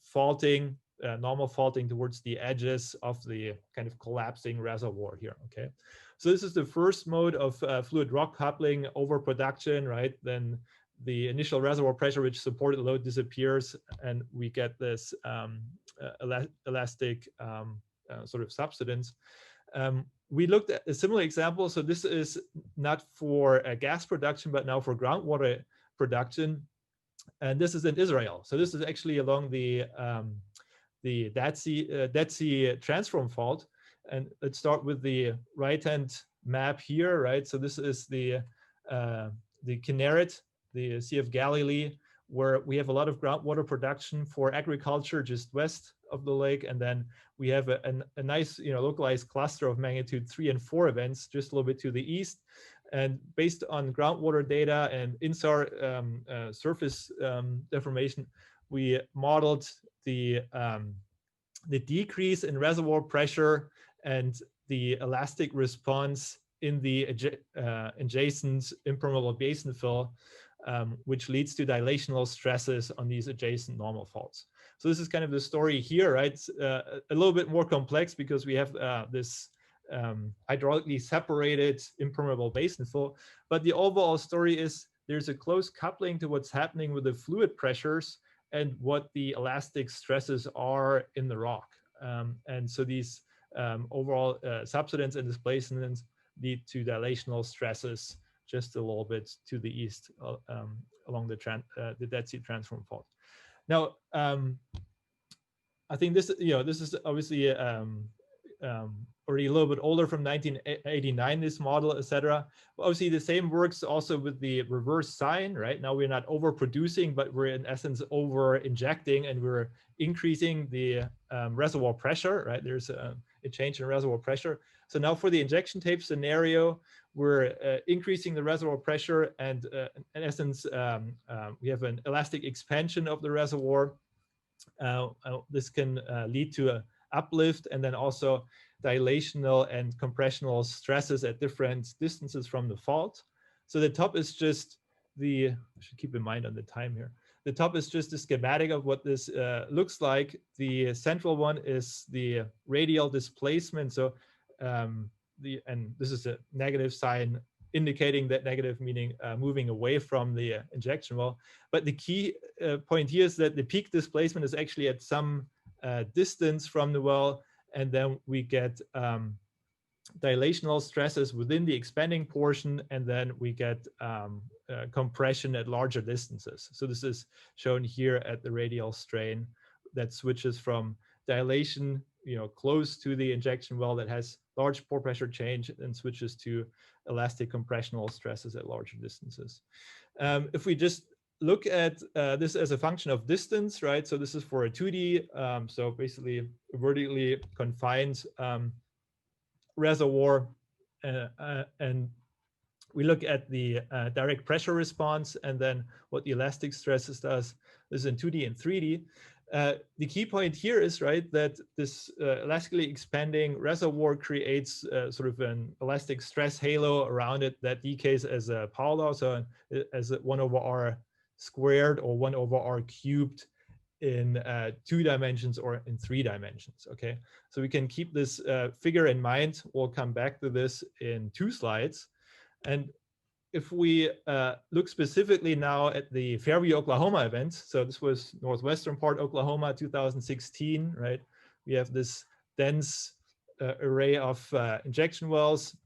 S2: faulting, normal faulting towards the edges of the kind of collapsing reservoir here. Okay, so this is the first mode of fluid rock coupling, overproduction, right? Then the initial reservoir pressure which supported the load disappears, and we get this elastic sort of subsidence. We looked at a similar example. So this is not for gas production, but now for groundwater production. And this is in Israel. So this is actually along the Dead Sea transform fault. And let's start with the right-hand map here, right? So this is the Kinneret, the Sea of Galilee, where we have a lot of groundwater production for agriculture just west of the lake. And then we have a nice, localized cluster of magnitude 3 and 4 events just a little bit to the east. And based on groundwater data and INSAR surface deformation, we modeled the decrease in reservoir pressure and the elastic response in the adjacent impermeable basin fill, which leads to dilational stresses on these adjacent normal faults. So this is kind of the story here, right? It's a little bit more complex because we have this hydraulically separated impermeable basin fill, but the overall story is there's a close coupling to what's happening with the fluid pressures and what the elastic stresses are in the rock. And so these overall subsidence and displacements lead to dilational stresses just a little bit to the east along the Dead Sea transform fault. Now, I think this is obviously already a little bit older, from 1989, this model, etc. Obviously, the same works also with the reverse sign, right? Now we're not overproducing, but we're in essence over injecting, and we're increasing the reservoir pressure, right? There's a change in reservoir pressure. So now for the injection tape scenario, we're increasing the reservoir pressure, and in essence, we have an elastic expansion of the reservoir. This can lead to an uplift, and then also dilational and compressional stresses at different distances from the fault. So the top is just I should keep in mind on the time here. The top is just a schematic of what this looks like. The central one is the radial displacement. So and this is a negative sign, indicating that negative, meaning moving away from the injection well. But the key point here is that the peak displacement is actually at some distance from the well, and then we get dilational stresses within the expanding portion, and then we get compression at larger distances. So this is shown here at the radial strain that switches from dilation, close to the injection well that has large pore pressure change, and switches to elastic compressional stresses at larger distances. If we just look at this as a function of distance, right? So this is for a 2D, so basically a vertically confined reservoir, and we look at the direct pressure response and then what the elastic stresses does. This is in 2D and 3D. The key point here is, right, that this elastically expanding reservoir creates sort of an elastic stress halo around it that decays as a power law, so as 1/r squared or 1/r cubed in 2 dimensions or in 3 dimensions, okay? So we can keep this figure in mind. We'll come back to this in 2 slides. And if we look specifically now at the Fairview, Oklahoma event, so this was northwestern part Oklahoma, 2016, right? We have this dense array of injection wells.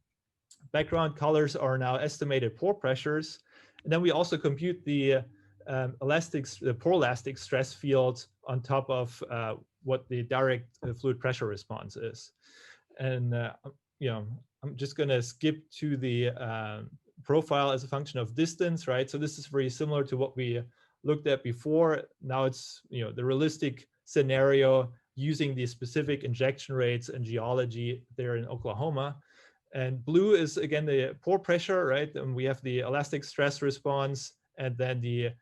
S2: Background colors are now estimated pore pressures. And then we also compute the Poroelastic stress field on top of what the direct fluid pressure response is. And you know, I'm just going to skip to the profile as a function of distance, right? So this is very similar to what we looked at before. Now it's, you know, the realistic scenario using the specific injection rates and geology there in Oklahoma. And blue is again the pore pressure, right? And we have the elastic stress response and then the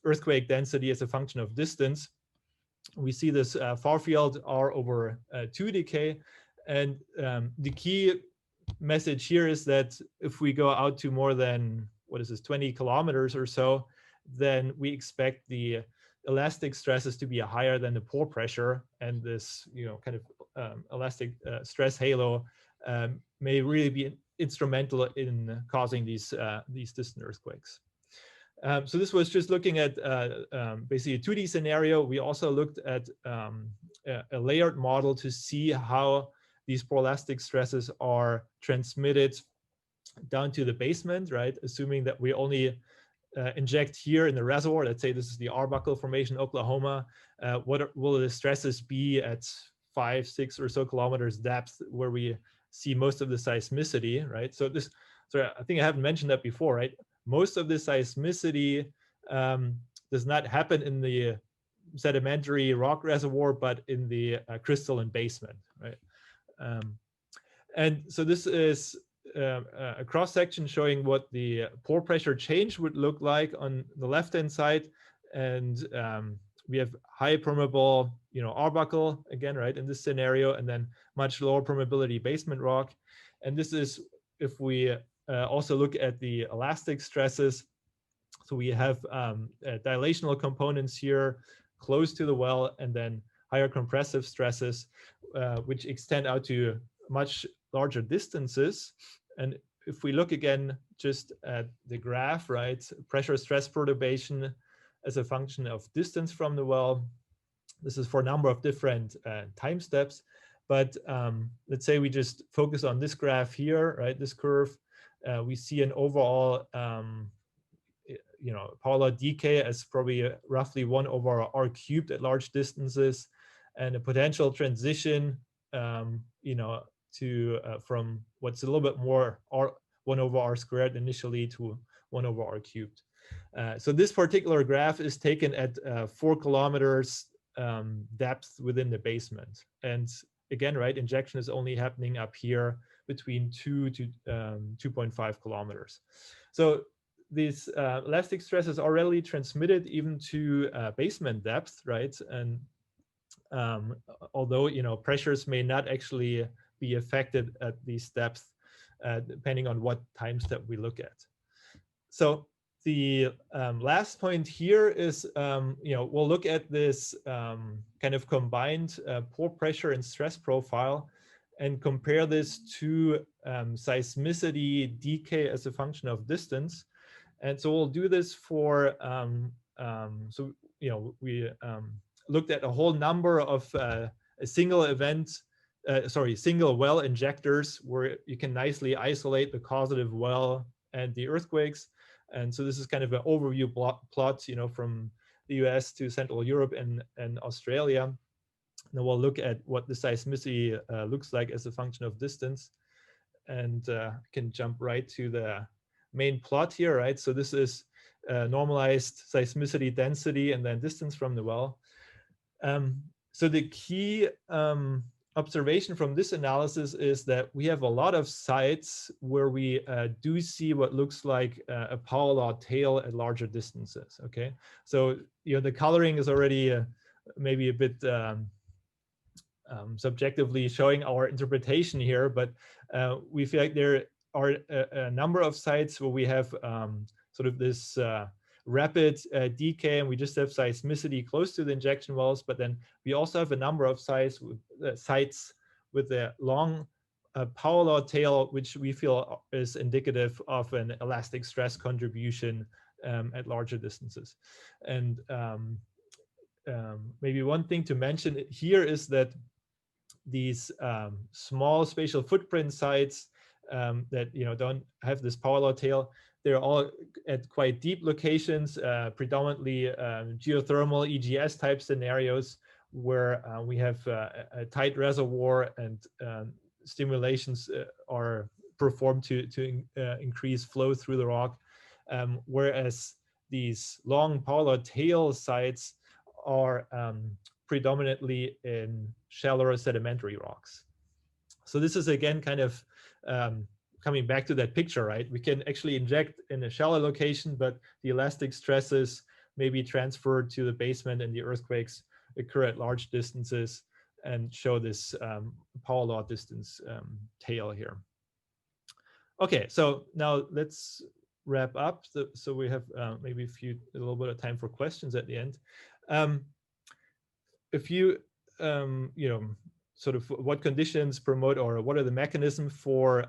S2: earthquake density as a function of distance. We see this far field R/2 decay. And the key message here is that if we go out to more than, 20 kilometers or so, then we expect the elastic stresses to be higher than the pore pressure, and this, you know, kind of elastic stress halo may really be instrumental in causing these distant earthquakes. So this was just looking at basically a 2D scenario. We also looked at a layered model to see how these poroelastic stresses are transmitted down to the basement, right? Assuming that we only inject here in the reservoir. Let's say this is the Arbuckle Formation, Oklahoma. What will the stresses be at 5, 6 or so kilometers depth, where we see most of the seismicity, right? So I think I haven't mentioned that before, right? Most of the seismicity does not happen in the sedimentary rock reservoir, but in the crystalline basement, right? And so this is a cross-section showing what the pore pressure change would look like on the left-hand side. And we have high permeable, you know, Arbuckle again, right, in this scenario, and then much lower permeability basement rock. And this is if we also look at the elastic stresses. So we have dilational components here close to the well, and then higher compressive stresses, which extend out to much larger distances. And if we look again just at the graph, right, pressure stress perturbation as a function of distance from the well, this is for a number of different time steps. But let's say we just focus on this graph here, right, this curve. We see an overall, you know, power law decay as probably roughly 1/r cubed at large distances, and a potential transition, you know, to from what's a little bit more 1/r squared initially to 1/r cubed. So this particular graph is taken at 4 kilometers depth within the basement. And again, right, injection is only happening up here between 2 to 2.5 kilometers. So these elastic stresses are readily transmitted even to basement depth, right? And although, you know, pressures may not actually be affected at these depths, depending on what time step we look at. So the last point here is, you know, we'll look at this kind of combined pore pressure and stress profile and compare this to seismicity decay as a function of distance. And so we'll do this for, so, you know, we looked at a whole number of a single well injectors where you can nicely isolate the causative well and the earthquakes. And so this is kind of an overview plot, you know, from the US to Central Europe and Australia. And then we'll look at what the seismicity looks like as a function of distance. And I can jump right to the main plot here, right? So this is normalized seismicity density and then distance from the well. So the key observation from this analysis is that we have a lot of sites where we do see what looks like a power law tail at larger distances. Okay, so the coloring is already maybe a bit subjectively showing our interpretation here, but we feel like there are a number of sites where we have sort of this rapid decay, and we just have seismicity close to the injection wells, but then we also have a number of sites with a long power law tail, which we feel is indicative of an elastic stress contribution at larger distances. And maybe one thing to mention here is that these small spatial footprint sites that don't have this power law tail, they're all at quite deep locations, predominantly geothermal EGS type scenarios where we have a tight reservoir and stimulations are performed to increase flow through the rock, whereas these long power law tail sites are predominantly in shallower sedimentary rocks. So this is again kind of coming back to that picture, right? We can actually inject in a shallow location, but the elastic stresses may be transferred to the basement and the earthquakes occur at large distances and show this power law distance tail here. Okay, so now let's wrap up. So we have maybe a little bit of time for questions at the end. If you, sort of what conditions promote or what are the mechanisms for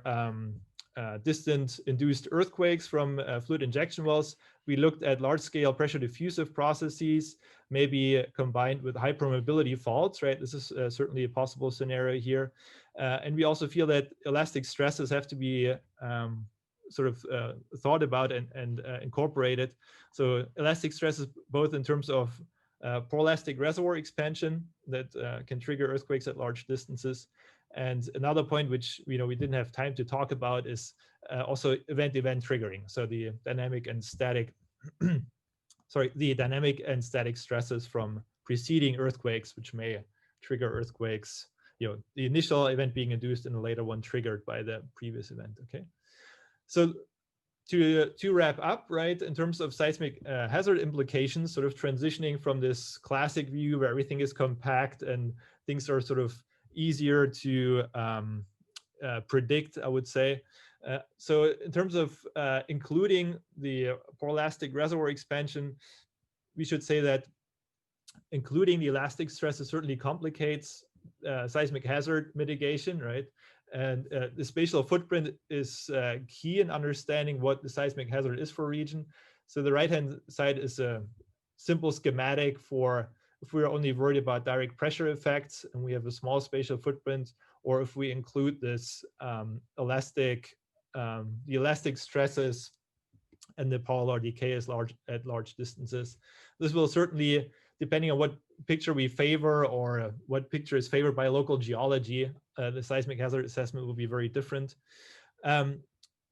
S2: distant induced earthquakes from fluid injection wells? We looked at large scale pressure diffusive processes, maybe combined with high permeability faults, right? This is certainly a possible scenario here. And we also feel that elastic stresses have to be sort of thought about and incorporated. So elastic stresses, both in terms of Poroelastic reservoir expansion that can trigger earthquakes at large distances. And another point which we didn't have time to talk about is also event-event triggering. So the dynamic and static, the dynamic and static stresses from preceding earthquakes, which may trigger earthquakes, the initial event being induced and the later one triggered by the previous event, okay? So to wrap up, right, in terms of seismic hazard implications, sort of transitioning from this classic view where everything is compact and things are sort of easier to predict, I would say. So in terms of including the Poroelastic reservoir expansion, we should say that including the elastic stresses certainly complicates seismic hazard mitigation, right? And the spatial footprint is key in understanding what the seismic hazard is for a region. So the right-hand side is a simple schematic for if we're only worried about direct pressure effects and we have a small spatial footprint, or if we include this the elastic stresses and the power law decay is at large distances. This will certainly, depending on what picture we favor or what picture is favored by local geology, the seismic hazard assessment will be very different.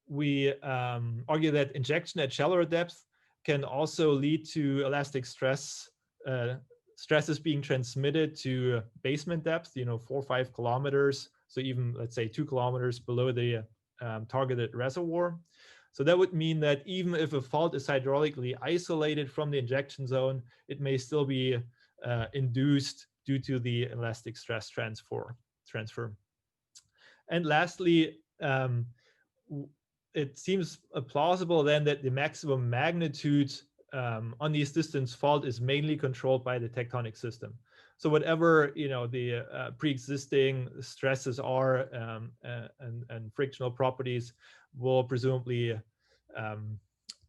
S2: We argue that injection at shallower depth can also lead to elastic stresses being transmitted to basement depth, 4 or 5 kilometers. So even, let's say, 2 kilometers below the targeted reservoir. So that would mean that even if a fault is hydraulically isolated from the injection zone, it may still be induced due to the elastic stress transfer. And lastly, it seems plausible then that the maximum magnitude on these distance fault is mainly controlled by the tectonic system. So whatever the pre-existing stresses are and frictional properties will presumably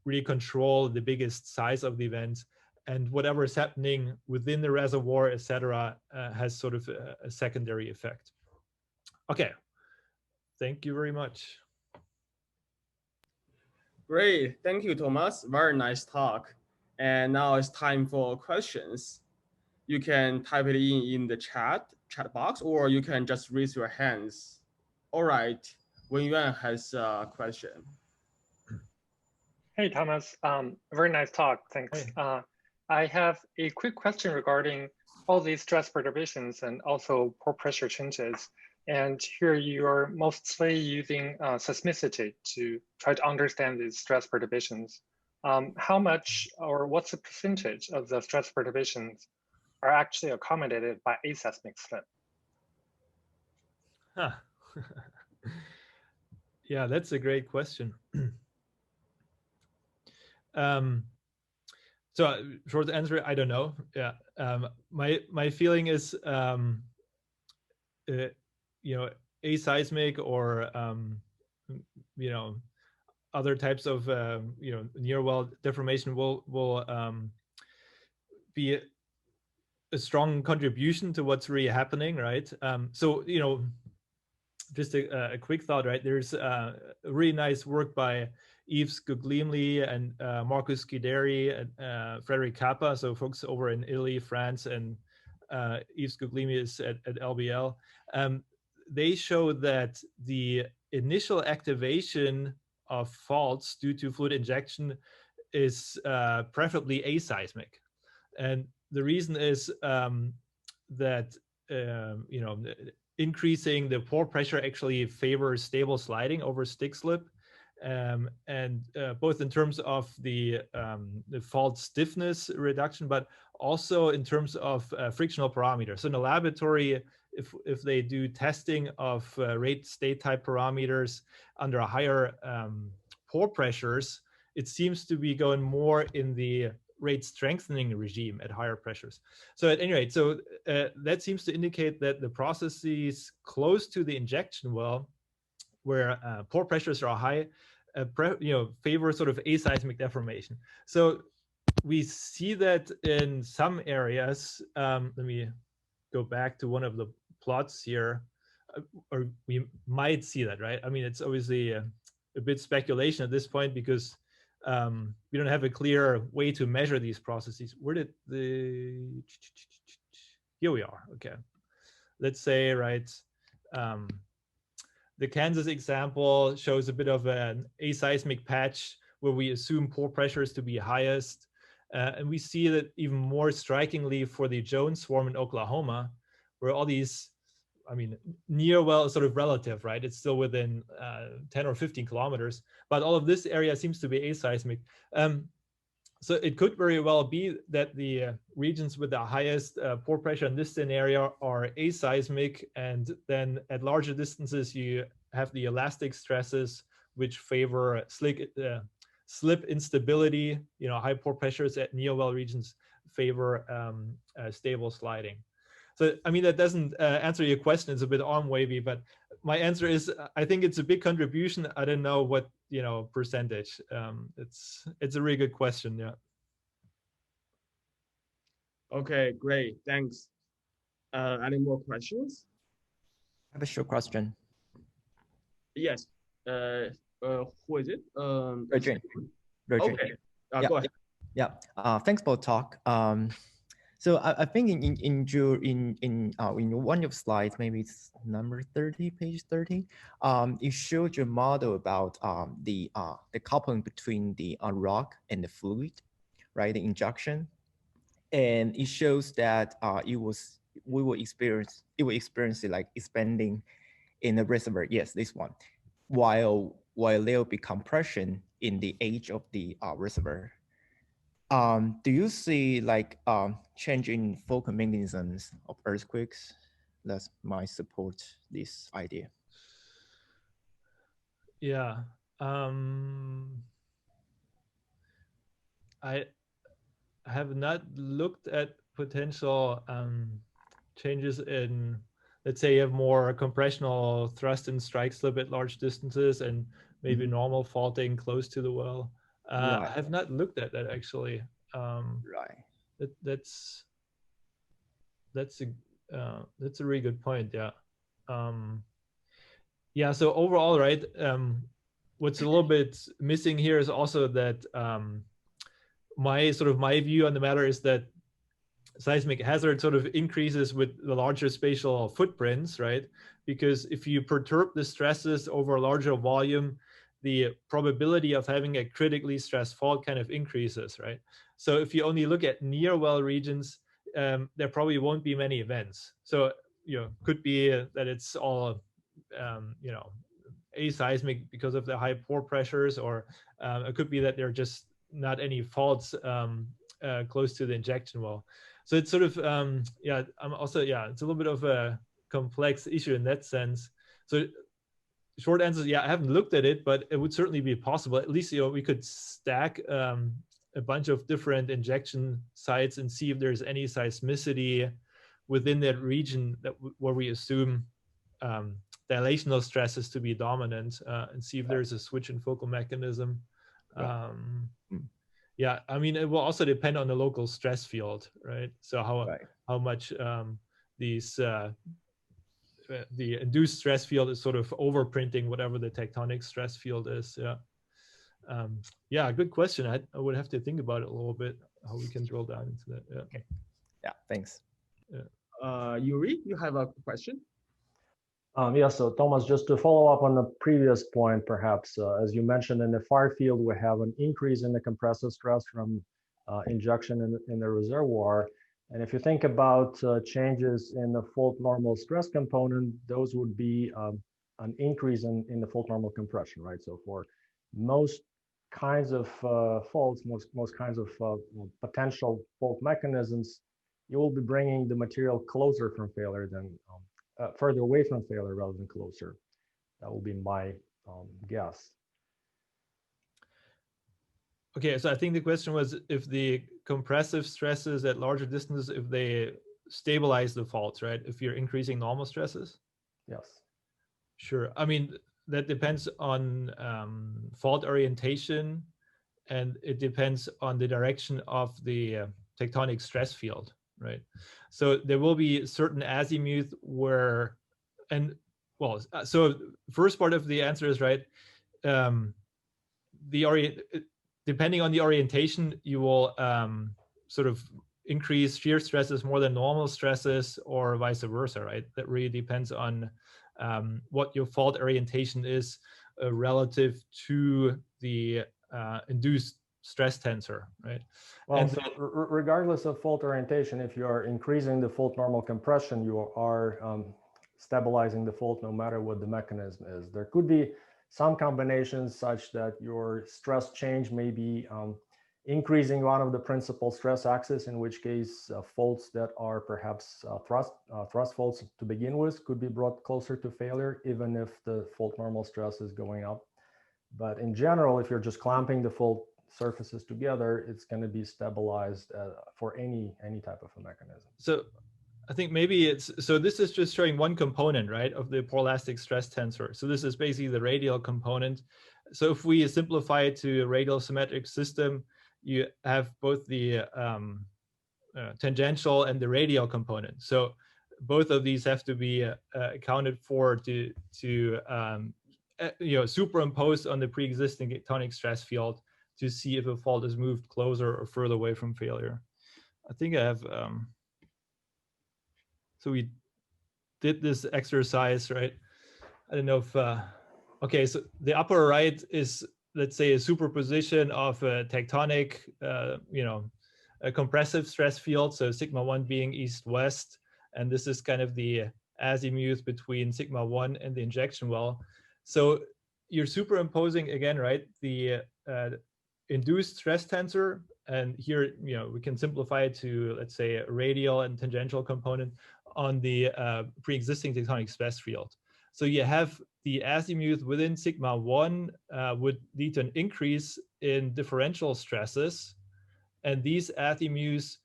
S2: really control the biggest size of the event, and whatever is happening within the reservoir, etc., has sort of a secondary effect. Okay, thank you very much.
S1: Great, thank you, Thomas. Very nice talk. And now it's time for questions. You can type it in the chat box, or you can just raise your hands. All right, Wenyuan has a question.
S3: Hey, Thomas. Very nice talk. Thanks.
S2: Hey.
S3: I have a quick question regarding all these stress perturbations and also pore pressure changes. And here you're mostly using seismicity to try to understand these stress perturbations. How much or what's the percentage of the stress perturbations are actually accommodated by aseismic slip?
S2: Huh. Yeah, that's a great question. So short answer, I don't know. Yeah, my feeling is, you know, aseismic or you know, other types of you know, near well deformation will be a strong contribution to what's really happening, right? So you know, just a quick thought, right? There's a really nice work by Yves Guglimli and Marcus Guideri and Frederick Kappa, so folks over in Italy, France, and Yves Guglimli is at LBL. They show that the initial activation of faults due to fluid injection is preferably aseismic. And the reason is that, you know, increasing the pore pressure actually favors stable sliding over stick slip. And both in terms of the fault stiffness reduction, but also in terms of frictional parameters. So in the laboratory, if they do testing of rate state type parameters under higher pore pressures, it seems to be going more in the rate strengthening regime at higher pressures. So at any rate, so that seems to indicate that the processes close to the injection well, where pore pressures are high, you know, favor sort of aseismic deformation. So we see that in some areas. Let me go back to one of the plots here, or we might see that, right? I mean, it's obviously a bit speculation at this point because we don't have a clear way to measure these processes. Where did the, here we are, okay. Let's say, right, the Kansas example shows a bit of an aseismic patch where we assume pore pressures to be highest. And we see that even more strikingly for the Jones swarm in Oklahoma, where all these, I mean, near well is sort of relative, right? It's still within 10 or 15 kilometers, but all of this area seems to be aseismic. So it could very well be that the regions with the highest pore pressure in this scenario are aseismic, and then at larger distances you have the elastic stresses which favor slip instability. You know, high pore pressures at near well regions favor stable sliding. So, I mean, that doesn't answer your question. It's a bit arm wavy, but my answer is I think it's a big contribution. I don't know what, you know, percentage. It's a really good question. Yeah.
S1: Okay, great. Thanks. Any more questions?
S4: I have a short question.
S1: Yes. Who is it?
S4: Virgin.
S1: Okay.
S4: Yeah.
S1: Go ahead.
S4: Yeah. Thanks for the talk. So I think in one of the slides, maybe it's number 30, page 30, you showed your model about the coupling between the rock and the fluid, right? The injection, and it shows that it will experience it like expanding in the reservoir. Yes, this one, while there will be compression in the edge of the reservoir. Do you see like change in focal mechanisms of earthquakes that might support this idea?
S2: Yeah. I have not looked at potential changes in, let's say you have more compressional thrust and strike slip at large distances and maybe normal faulting close to the well.
S4: Right.
S2: I have not looked at that actually.
S4: Right.
S2: That's a really good point. Yeah. Yeah. So overall, right. What's a little bit missing here is also that my view on the matter is that seismic hazard sort of increases with the larger spatial footprints, right? Because if you perturb the stresses over a larger volume, the probability of having a critically stressed fault kind of increases, right? So if you only look at near well regions, there probably won't be many events. So, could be that it's all, aseismic because of the high pore pressures, or it could be that there are just not any faults close to the injection well. So it's sort of, it's a little bit of a complex issue in that sense. So short answer is, I haven't looked at it, but it would certainly be possible. At least, we could stack a bunch of different injection sites and see if there's any seismicity within that region where we assume dilational stresses to be dominant, and see if there's a switch in focal mechanism.
S4: Right.
S2: I mean, it will also depend on the local stress field, right? So how much the induced stress field is sort of overprinting whatever the tectonic stress field is. Good question. I would have to think about it a little bit, how we can drill down into that.
S4: Okay. Yeah, thanks.
S1: Yuri, you have a question?
S5: So Thomas, just to follow up on the previous point, perhaps, as you mentioned, in the far field, we have an increase in the compressive stress from injection in the reservoir. And if you think about changes in the fault normal stress component, those would be an increase in the fault normal compression, right? So for most kinds of faults, most kinds of potential fault mechanisms, you will be bringing the material closer from failure than further away from failure rather than closer. That will be my guess.
S2: Okay, so I think the question was if the compressive stresses at larger distances, if they stabilize the faults, right? If you're increasing normal stresses?
S5: Yes.
S2: Sure. I mean, that depends on fault orientation, and it depends on the direction of the tectonic stress field, right? So there will be certain azimuth where, so first part of the answer is right. Depending on the orientation, you will sort of increase shear stresses more than normal stresses, or vice versa, right? That really depends on what your fault orientation is relative to the induced stress tensor, right?
S5: Well, so regardless of fault orientation, if you are increasing the fault normal compression, you are stabilizing the fault no matter what the mechanism is. There could be some combinations such that your stress change may be increasing one of the principal stress axes, in which case faults that are perhaps thrust faults to begin with could be brought closer to failure, even if the fault normal stress is going up. But in general, if you're just clamping the fault surfaces together, it's going to be stabilized for any type of a mechanism.
S2: So I think maybe this is just showing one component, right, of the Poroelastic stress tensor. So this is basically the radial component. So if we simplify it to a radial symmetric system, you have both the tangential and the radial component. So both of these have to be accounted for to superimpose on the pre-existing tectonic stress field to see if a fault is moved closer or further away from failure. I think I have. So we did this exercise, right? I don't know if, okay, so the upper right is, let's say, a superposition of a tectonic, a compressive stress field. So sigma 1 being east-west, and this is kind of the azimuth between sigma 1 and the injection well. So you're superimposing again, right, the induced stress tensor, and here, we can simplify it to, let's say, a radial and tangential component on the pre-existing tectonic stress field. So you have the azimuth within sigma 1 would lead to an increase in differential stresses, and these azimuths,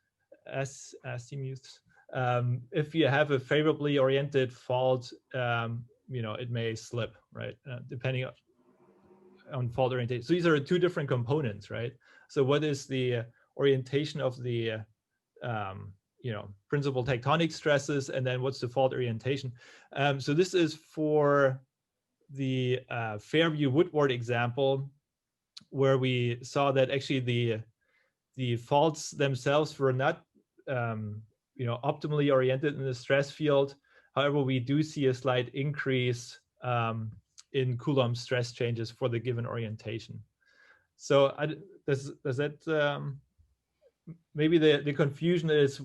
S2: if you have a favorably oriented fault, it may slip, right? Depending on fault orientation. So these are two different components, right? So what is the orientation of the principal tectonic stresses, and then what's the fault orientation? So this is for the Fairview Woodward example, where we saw that actually the faults themselves were not optimally oriented in the stress field. However, we do see a slight increase in Coulomb stress changes for the given orientation. So does that maybe the confusion is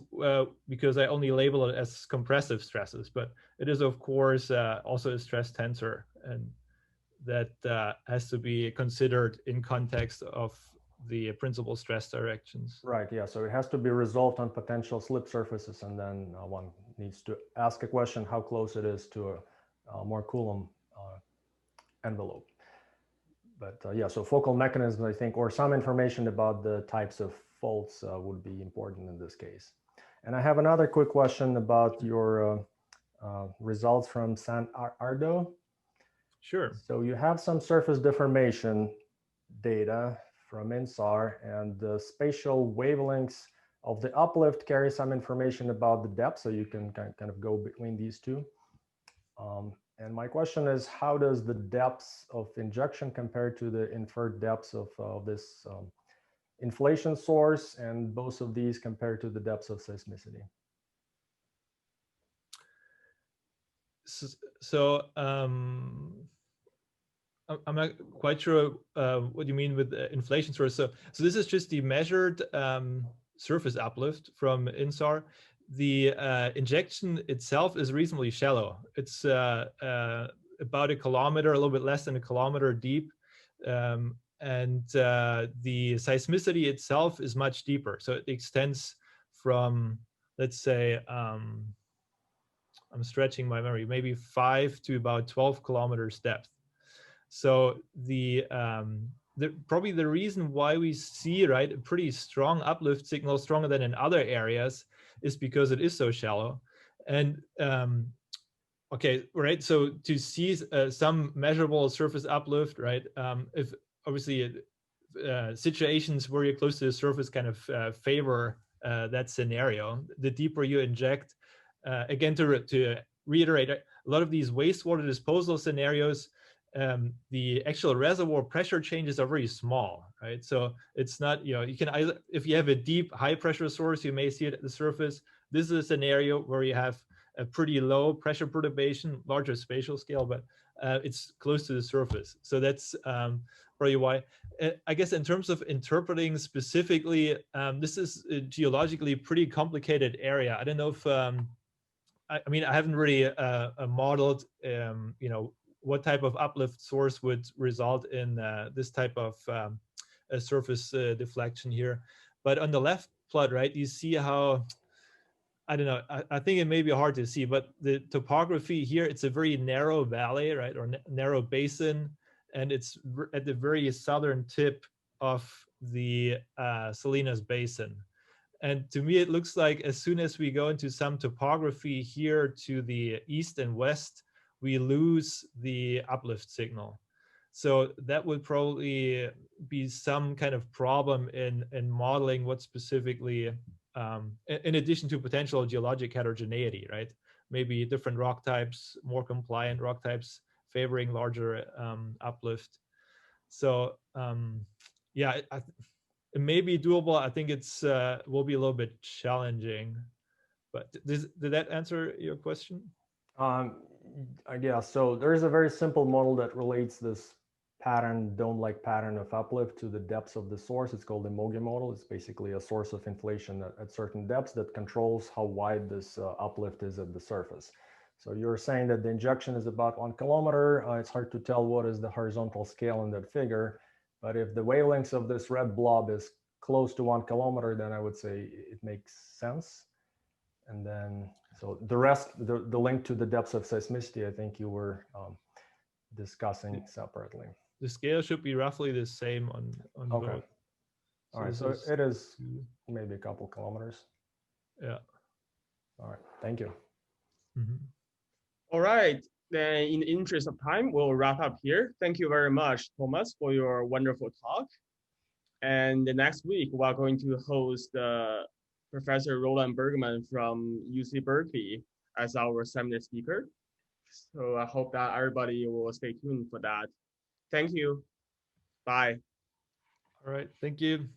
S2: because I only label it as compressive stresses, but it is of course also a stress tensor, and that has to be considered in context of the principal stress directions.
S5: Right, yeah, so it has to be resolved on potential slip surfaces, and then one needs to ask a question how close it is to a more Coulomb envelope. But yeah, so focal mechanism, I think, or some information about the types of faults would be important in this case. And I have another quick question about your results from San Ardo.
S2: Sure.
S5: So you have some surface deformation data from INSAR, and the spatial wavelengths of the uplift carry some information about the depth, so you can kind of go between these two. And my question is, how does the depths of injection compare to the inferred depths of this inflation source, and both of these compare to the depths of seismicity?
S2: So I'm not quite sure what you mean with the inflation source. So this is just the measured surface uplift from INSAR. The injection itself is reasonably shallow. It's about a kilometer, a little bit less than a kilometer deep. And the seismicity itself is much deeper. So it extends from, let's say, I'm stretching my memory, maybe 5 to about 12 kilometers depth. So probably the reason why we see, right, a pretty strong uplift signal, stronger than in other areas, is because it is so shallow. And okay, right, so to see some measurable surface uplift, right, if obviously situations where you're close to the surface kind of favor that scenario, the deeper you inject, again, to reiterate, a lot of these wastewater disposal scenarios, the actual reservoir pressure changes are very small, right? So it's not, you can either, if you have a deep high pressure source, you may see it at the surface. This is a scenario where you have a pretty low pressure perturbation, larger spatial scale, but it's close to the surface. So that's probably why. I guess in terms of interpreting specifically, this is a geologically pretty complicated area. I don't know if, I mean, I haven't really modeled, what type of uplift source would result in this type of a surface deflection here. But on the left plot, right, you see how, I don't know, I think it may be hard to see, but the topography here, it's a very narrow valley, right, or narrow basin, and it's at the very southern tip of the Salinas Basin. And to me, it looks like as soon as we go into some topography here to the east and west, we lose the uplift signal. So that would probably be some kind of problem in modeling what specifically, in addition to potential geologic heterogeneity, right? Maybe different rock types, more compliant rock types favoring larger uplift. So yeah, it may be doable. I think it's will be a little bit challenging, but did that answer your question?
S5: Yeah, so there's a very simple model that relates this pattern, dome-like pattern of uplift to the depths of the source. It's called the Mogi model. It's basically a source of inflation at certain depths that controls how wide this uplift is at the surface. So you're saying that the injection is about 1 kilometer. It's hard to tell what is the horizontal scale in that figure. But if the wavelengths of this red blob is close to 1 kilometer, then I would say it makes sense. And then, so the rest, the link to the depths of seismicity, I think you were discussing separately.
S2: The scale should be roughly the same on
S5: okay.
S2: both.
S5: All right, so it is maybe a couple kilometers.
S2: Yeah.
S5: All right, thank you.
S2: Mm-hmm.
S1: All right, then in the interest of time, we'll wrap up here. Thank you very much, Thomas, for your wonderful talk. And the next week, we're going to host Professor Roland Bergman from UC Berkeley as our seminar speaker. So I hope that everybody will stay tuned for that. Thank you. Bye.
S2: All right, thank you.